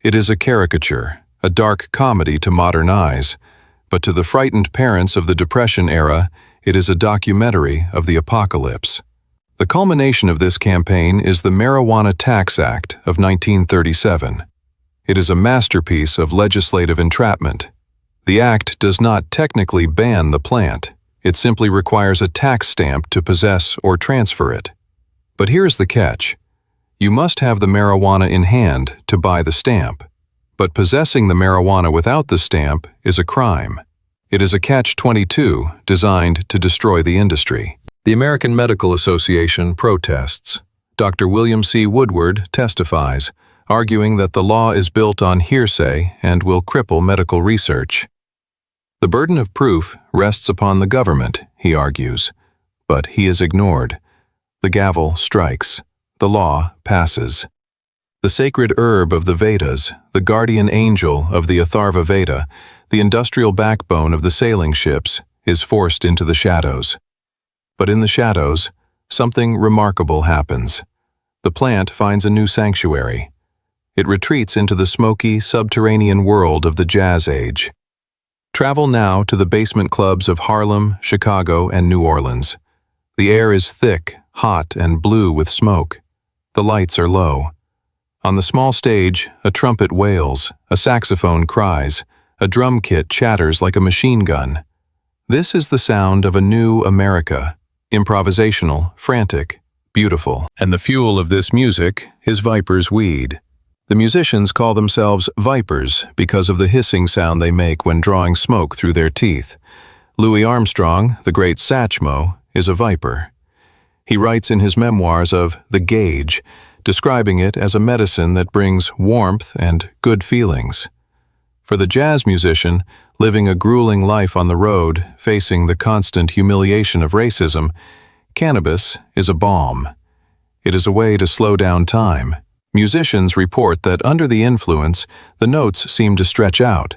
[SPEAKER 1] It is a caricature, a dark comedy to modern eyes, but to the frightened parents of the Depression era, it is a documentary of the apocalypse. The culmination of this campaign is the Marijuana Tax Act of 1937. It is a masterpiece of legislative entrapment. The act does not technically ban the plant. It simply requires a tax stamp to possess or transfer it. But here's the catch. You must have the marijuana in hand to buy the stamp. But possessing the marijuana without the stamp is a crime. It is a catch-22 designed to destroy the industry. The American Medical Association protests. Dr. William C. Woodward testifies, arguing that the law is built on hearsay and will cripple medical research. The burden of proof rests upon the government, he argues, but he is ignored. The gavel strikes. The law passes. The sacred herb of the Vedas, the guardian angel of the Atharva Veda, the industrial backbone of the sailing ships, is forced into the shadows. But in the shadows, something remarkable happens. The plant finds a new sanctuary. It retreats into the smoky, subterranean world of the Jazz Age. Travel now to the basement clubs of Harlem, Chicago, and New Orleans. The air is thick, hot, and blue with smoke. The lights are low. On the small stage, a trumpet wails, a saxophone cries, a drum kit chatters like a machine gun. This is the sound of a new America, improvisational, frantic, beautiful. And the fuel of this music is Viper's weed. The musicians call themselves Vipers because of the hissing sound they make when drawing smoke through their teeth. Louis Armstrong, the great Satchmo, is a viper. He writes in his memoirs of the gauge, describing it as a medicine that brings warmth and good feelings. For the jazz musician, living a grueling life on the road, facing the constant humiliation of racism, cannabis is a balm. It is a way to slow down time. Musicians report that under the influence, the notes seem to stretch out.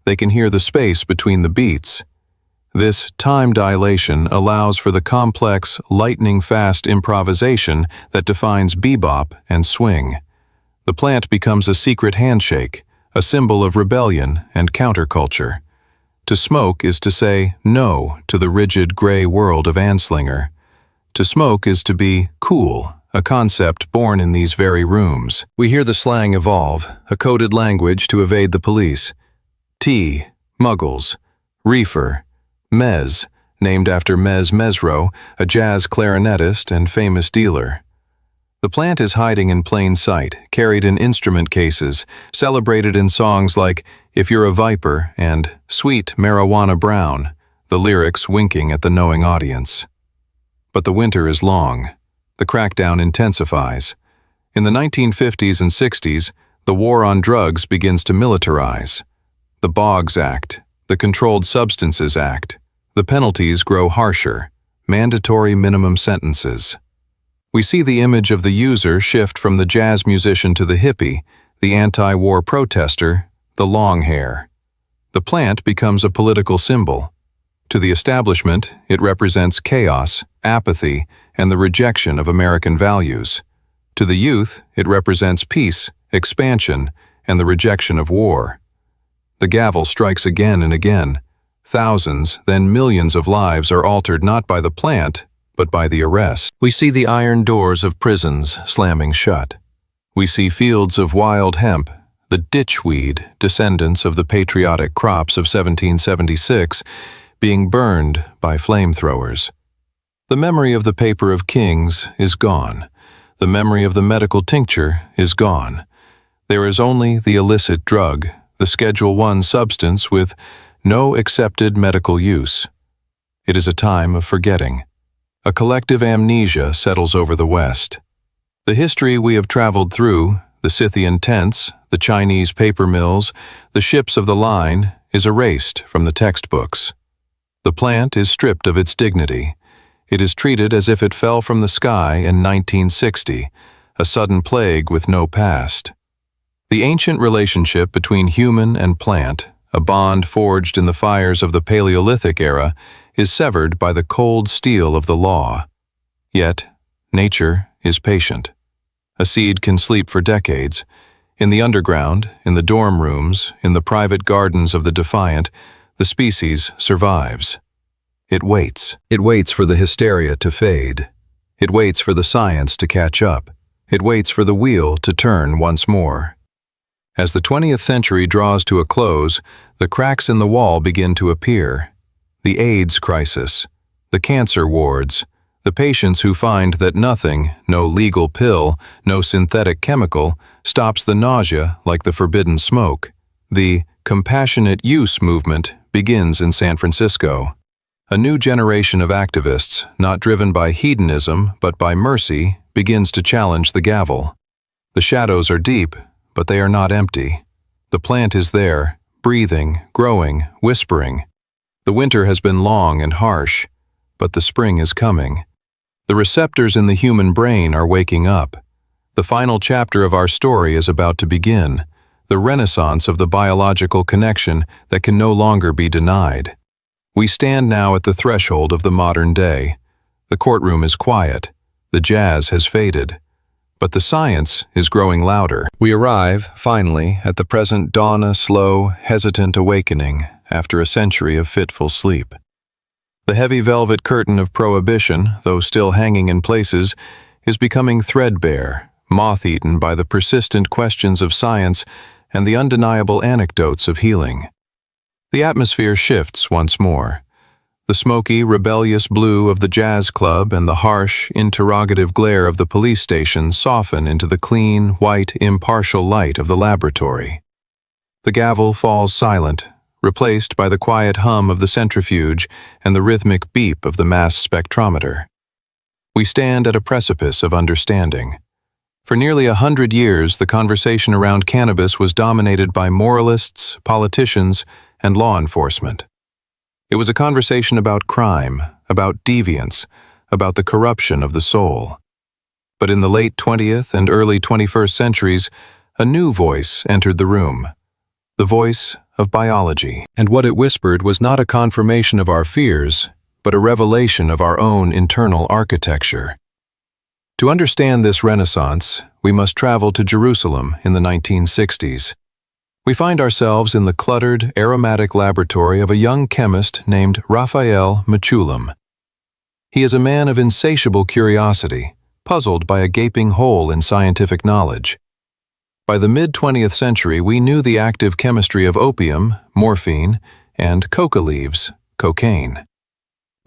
[SPEAKER 1] They can hear the space between the beats. This time dilation allows for the complex, lightning-fast improvisation that defines bebop and swing. The plant becomes a secret handshake, a symbol of rebellion and counterculture. To smoke is to say no to the rigid gray world of Anslinger. To smoke is to be cool, a concept born in these very rooms. We hear the slang evolve, a coded language to evade the police. Tea, muggles, reefer, mez, named after Mez Mesro, a jazz clarinetist and famous dealer. The plant is hiding in plain sight, carried in instrument cases, celebrated in songs like If You're a Viper and Sweet Marijuana Brown, the lyrics winking at the knowing audience. But the winter is long. The crackdown intensifies. In the 1950s and 60s, the war on drugs begins to militarize. The Boggs Act, the Controlled Substances Act, the penalties grow harsher, mandatory minimum sentences. We see the image of the user shift from the jazz musician to the hippie, the anti-war protester, the long hair. The plant becomes a political symbol. To the establishment, it represents chaos, apathy, and the rejection of American values. To the youth, it represents peace, expansion, and the rejection of war. The gavel strikes again and again. Thousands, then millions of lives are altered not by the plant, but by the arrest. We see the iron doors of prisons slamming shut. We see fields of wild hemp, the ditchweed, descendants of the patriotic crops of 1776, being burned by flamethrowers. The memory of the paper of kings is gone. The memory of the medical tincture is gone. There is only the illicit drug, the Schedule I substance with no accepted medical use. It is a time of forgetting. A collective amnesia settles over the West. The history we have traveled through, the Scythian tents, the Chinese paper mills, the ships of the line, is erased from the textbooks. The plant is stripped of its dignity. It is treated as if it fell from the sky in 1960, a sudden plague with no past. The ancient relationship between human and plant, a bond forged in the fires of the Paleolithic era, is severed by the cold steel of the law. Yet, nature is patient. A seed can sleep for decades. In the underground, in the dorm rooms, in the private gardens of the defiant, the species survives. It waits. It waits for the hysteria to fade. It waits for the science to catch up. It waits for the wheel to turn once more. As the 20th century draws to a close, the cracks in the wall begin to appear. The AIDS crisis, the cancer wards, the patients who find that nothing, no legal pill, no synthetic chemical, stops the nausea like the forbidden smoke. The compassionate use movement begins in San Francisco. A new generation of activists, not driven by hedonism but by mercy, begins to challenge the gavel. The shadows are deep, but they are not empty. The plant is there, breathing, growing, whispering. The winter has been long and harsh, but the spring is coming. The receptors in the human brain are waking up. The final chapter of our story is about to begin, the renaissance of the biological connection that can no longer be denied. We stand now at the threshold of the modern day. The courtroom is quiet. The jazz has faded. But the science is growing louder. We arrive, finally, at the present dawn, a slow, hesitant awakening after a century of fitful sleep. The heavy velvet curtain of Prohibition, though still hanging in places, is becoming threadbare, moth-eaten by the persistent questions of science and the undeniable anecdotes of healing. The atmosphere shifts once more. The smoky, rebellious blue of the jazz club and the harsh, interrogative glare of the police station soften into the clean, white, impartial light of the laboratory. The gavel falls silent, replaced by the quiet hum of the centrifuge and the rhythmic beep of the mass spectrometer. We stand at a precipice of understanding. For nearly 100 years, the conversation around cannabis was dominated by moralists, politicians, and law enforcement. It was a conversation about crime, about deviance, about the corruption of the soul. But in the late 20th and early 21st centuries, a new voice entered the room, the voice of biology. And what it whispered was not a confirmation of our fears, but a revelation of our own internal architecture. To understand this renaissance, we must travel to Jerusalem in the 1960s. We find ourselves in the cluttered, aromatic laboratory of a young chemist named Raphael Mechoulam. He is a man of insatiable curiosity, puzzled by a gaping hole in scientific knowledge. By the mid-20th century, we knew the active chemistry of opium, morphine, and coca leaves, cocaine.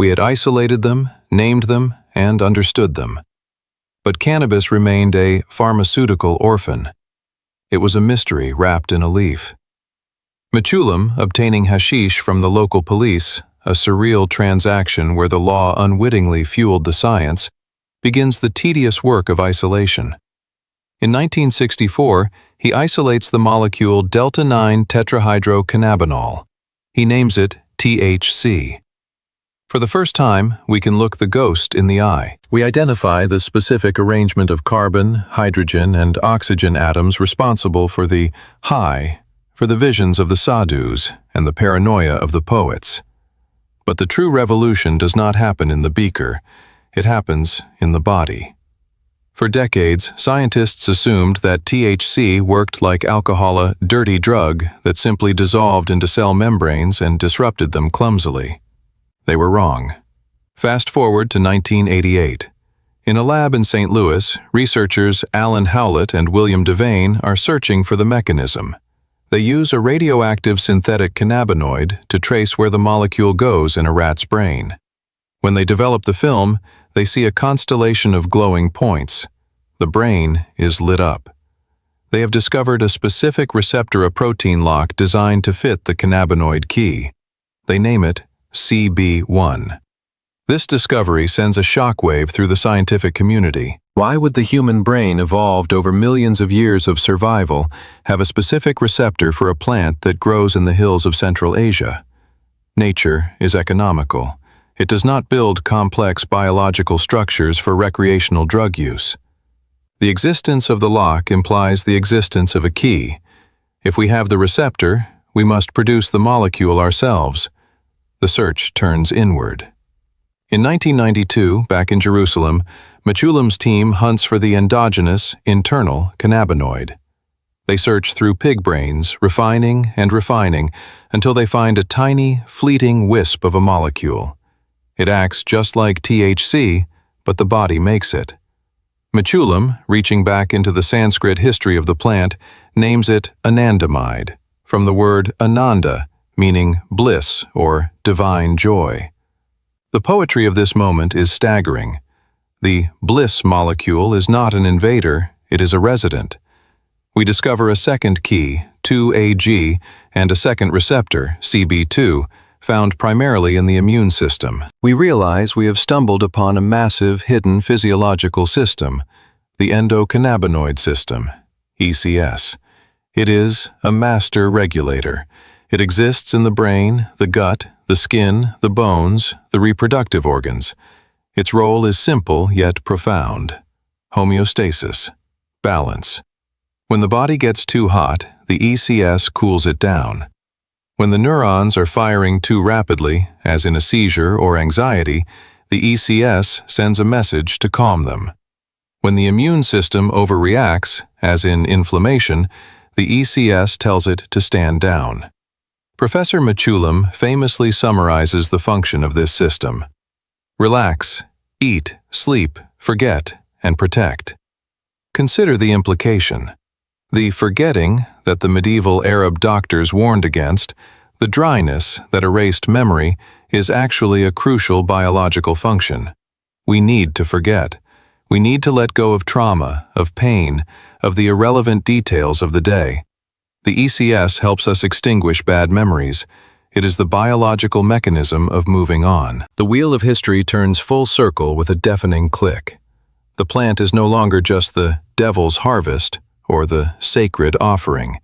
[SPEAKER 1] We had isolated them, named them, and understood them. But cannabis remained a pharmaceutical orphan. It was a mystery wrapped in a leaf. Mechoulam, obtaining hashish from the local police, a surreal transaction where the law unwittingly fueled the science, begins the tedious work of isolation. In 1964, he isolates the molecule delta-9 tetrahydrocannabinol. He names it THC. For the first time, we can look the ghost in the eye. We identify the specific arrangement of carbon, hydrogen, and oxygen atoms responsible for the high, for the visions of the sadhus, and the paranoia of the poets. But the true revolution does not happen in the beaker. It happens in the body. For decades, scientists assumed that THC worked like alcohol, a dirty drug that simply dissolved into cell membranes and disrupted them clumsily. They were wrong. Fast forward to 1988. In a lab in St. Louis, researchers Alan Howlett and William Devane are searching for the mechanism. They use a radioactive synthetic cannabinoid to trace where the molecule goes in a rat's brain. When they develop the film, they see a constellation of glowing points. The brain is lit up. They have discovered a specific receptor, a protein lock designed to fit the cannabinoid key. They name it CB1. This discovery sends a shockwave through the scientific community. Why would the human brain, evolved over millions of years of survival, have a specific receptor for a plant that grows in the hills of Central Asia? Nature is economical. It does not build complex biological structures for recreational drug use. The existence of the lock implies the existence of a key. If we have the receptor, we must produce the molecule ourselves. The search turns inward. In 1992, back in Jerusalem, Mechoulam's team hunts for the endogenous, internal cannabinoid. They search through pig brains, refining and refining, until they find a tiny, fleeting wisp of a molecule. It acts just like THC, but the body makes it. Mechoulam, reaching back into the Sanskrit history of the plant, names it anandamide, from the word ananda, meaning bliss or divine joy. The poetry of this moment is staggering. The bliss molecule is not an invader, it is a resident. We discover a second key, 2AG, and a second receptor, CB2, found primarily in the immune system. We realize we have stumbled upon a massive hidden physiological system, the endocannabinoid system, ECS. It is a master regulator. It exists in the brain, the gut, the skin, the bones, the reproductive organs. Its role is simple yet profound. Homeostasis, balance. When the body gets too hot, the ECS cools it down. When the neurons are firing too rapidly, as in a seizure or anxiety, the ECS sends a message to calm them. When the immune system overreacts, as in inflammation, the ECS tells it to stand down. Professor Mechoulam famously summarizes the function of this system. Relax, eat, sleep, forget, and protect. Consider the implication. The forgetting that the medieval Arab doctors warned against, the dryness that erased memory, is actually a crucial biological function. We need to forget. We need to let go of trauma, of pain, of the irrelevant details of the day. The ECS helps us extinguish bad memories. It is the biological mechanism of moving on. The wheel of history turns full circle with a deafening click. The plant is no longer just the devil's harvest or the sacred offering.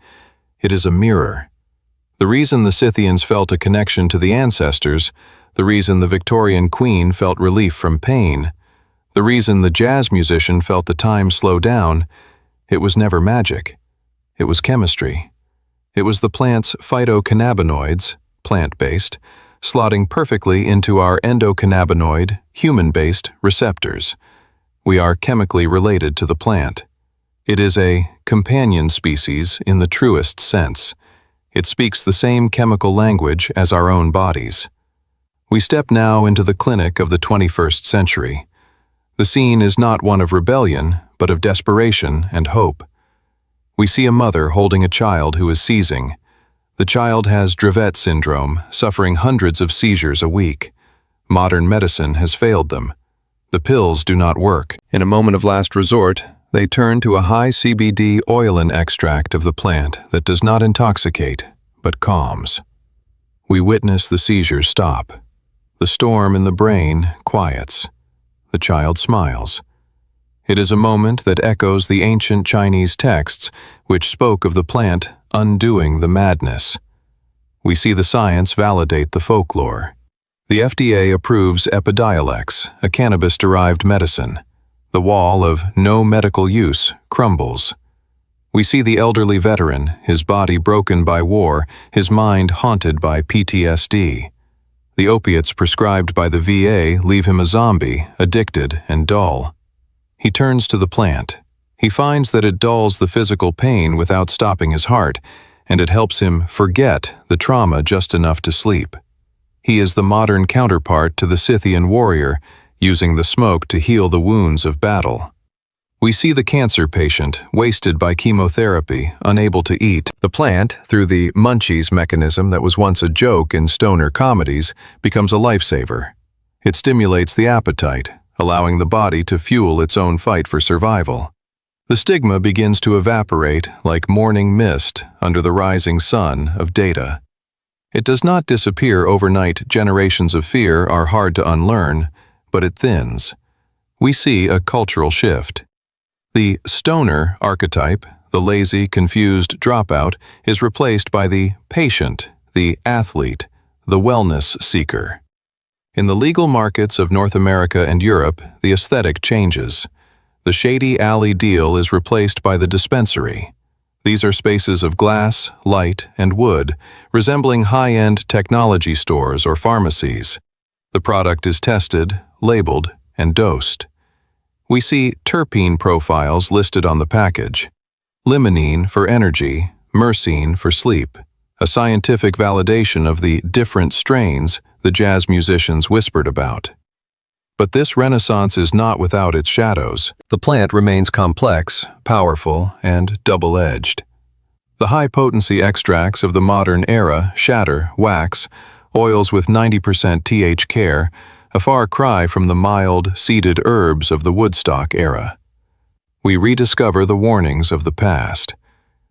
[SPEAKER 1] It is a mirror. The reason the Scythians felt a connection to the ancestors, the reason the Victorian queen felt relief from pain, the reason the jazz musician felt the time slow down, it was never magic. It was chemistry. It was the plant's phytocannabinoids, plant-based, slotting perfectly into our endocannabinoid, human-based receptors. We are chemically related to the plant. It is a companion species in the truest sense. It speaks the same chemical language as our own bodies. We step now into the clinic of the 21st century. The scene is not one of rebellion, but of desperation and hope. We see a mother holding a child who is seizing. The child has Dravet syndrome, suffering hundreds of seizures a week. Modern medicine has failed them. The pills do not work. In a moment of last resort, they turn to a high CBD oilin extract of the plant that does not intoxicate, but calms. We witness the seizures stop. The storm in the brain quiets. The child smiles. It is a moment that echoes the ancient Chinese texts which spoke of the plant undoing the madness. We see the science validate the folklore. The FDA approves Epidiolex, a cannabis-derived medicine. The wall of no medical use crumbles. We see the elderly veteran, his body broken by war, his mind haunted by PTSD. The opiates prescribed by the VA leave him a zombie, addicted and dull. He turns to the plant. He finds that it dulls the physical pain without stopping his heart, and it helps him forget the trauma just enough to sleep. He is the modern counterpart to the Scythian warrior, using the smoke to heal the wounds of battle. We see the cancer patient, wasted by chemotherapy, unable to eat. The plant, through the munchies mechanism that was once a joke in stoner comedies, becomes a lifesaver. It stimulates the appetite, allowing the body to fuel its own fight for survival. The stigma begins to evaporate like morning mist under the rising sun of data. It does not disappear overnight. Generations of fear are hard to unlearn, but it thins. We see a cultural shift. The stoner archetype, the lazy, confused dropout, is replaced by the patient, the athlete, the wellness seeker. In the legal markets of North America and Europe, the aesthetic changes. The shady alley deal is replaced by the dispensary. These are spaces of glass, light, and wood, resembling high-end technology stores or pharmacies. The product is tested, labeled, and dosed. We see terpene profiles listed on the package. Limonene for energy, myrcene for sleep, a scientific validation of the different strains the jazz musicians whispered about. But this renaissance is not without its shadows. The plant remains complex, powerful, and double-edged. The high-potency extracts of the modern era shatter, wax, oils with 90% THC, a far cry from the mild, seeded herbs of the Woodstock era. We rediscover the warnings of the past.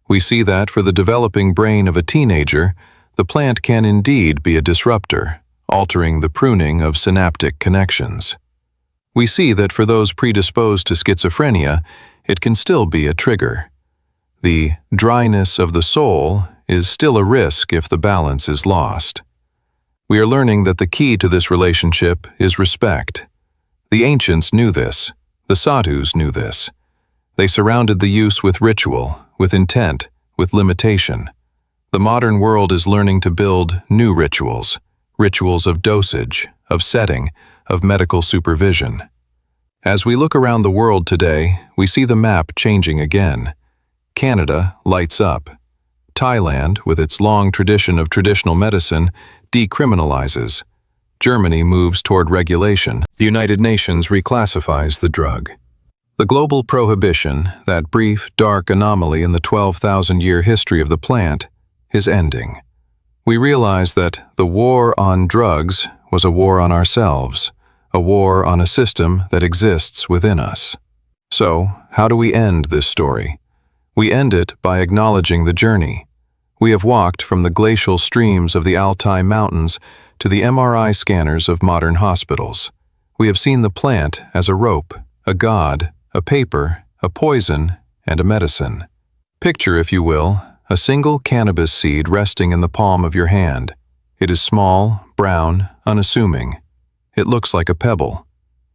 [SPEAKER 1] We see that for the developing brain of a teenager, the plant can indeed be a disruptor, altering the pruning of synaptic connections. We see that for those predisposed to schizophrenia, it can still be a trigger. The dryness of the soul is still a risk if the balance is lost. We are learning that the key to this relationship is respect. The ancients knew this. The sadhus knew this. They surrounded the use with ritual, with intent, with limitation. The modern world is learning to build new rituals. Rituals of dosage, of setting, of medical supervision. As we look around the world today, we see the map changing again. Canada lights up. Thailand, with its long tradition of traditional medicine, decriminalizes. Germany moves toward regulation. The United Nations reclassifies the drug. The global prohibition, that brief, dark anomaly in the 12,000-year history of the plant, is ending. We realize that the war on drugs was a war on ourselves, a war on a system that exists within us. So, how do we end this story? We end it by acknowledging the journey. We have walked from the glacial streams of the Altai Mountains to the MRI scanners of modern hospitals. We have seen the plant as a rope, a god, a paper, a poison, and a medicine. Picture, if you will, a single cannabis seed resting in the palm of your hand. It is small, brown, unassuming. It looks like a pebble.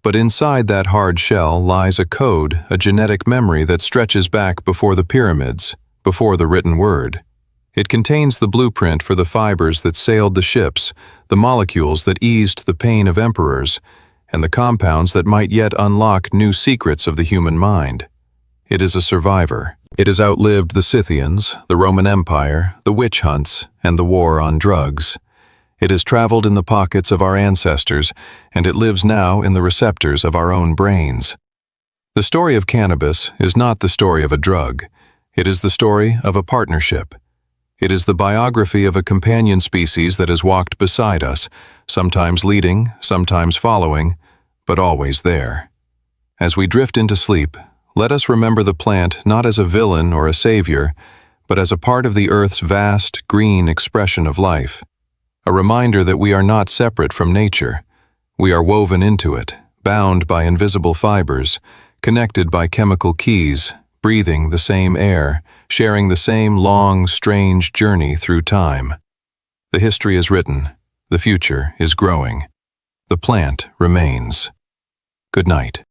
[SPEAKER 1] But inside that hard shell lies a code, a genetic memory that stretches back before the pyramids, before the written word. It contains the blueprint for the fibers that sailed the ships, the molecules that eased the pain of emperors, and the compounds that might yet unlock new secrets of the human mind. It is a survivor. It has outlived the Scythians, the Roman Empire, the witch hunts, and the war on drugs. It has traveled in the pockets of our ancestors, and it lives now in the receptors of our own brains. The story of cannabis is not the story of a drug. It is the story of a partnership. It is the biography of a companion species that has walked beside us, sometimes leading, sometimes following, but always there. As we drift into sleep, let us remember the plant not as a villain or a savior, but as a part of the earth's vast, green expression of life. A reminder that we are not separate from nature. We are woven into it, bound by invisible fibers, connected by chemical keys, breathing the same air, sharing the same long, strange journey through time. The history is written. The future is growing. The plant remains. Good night.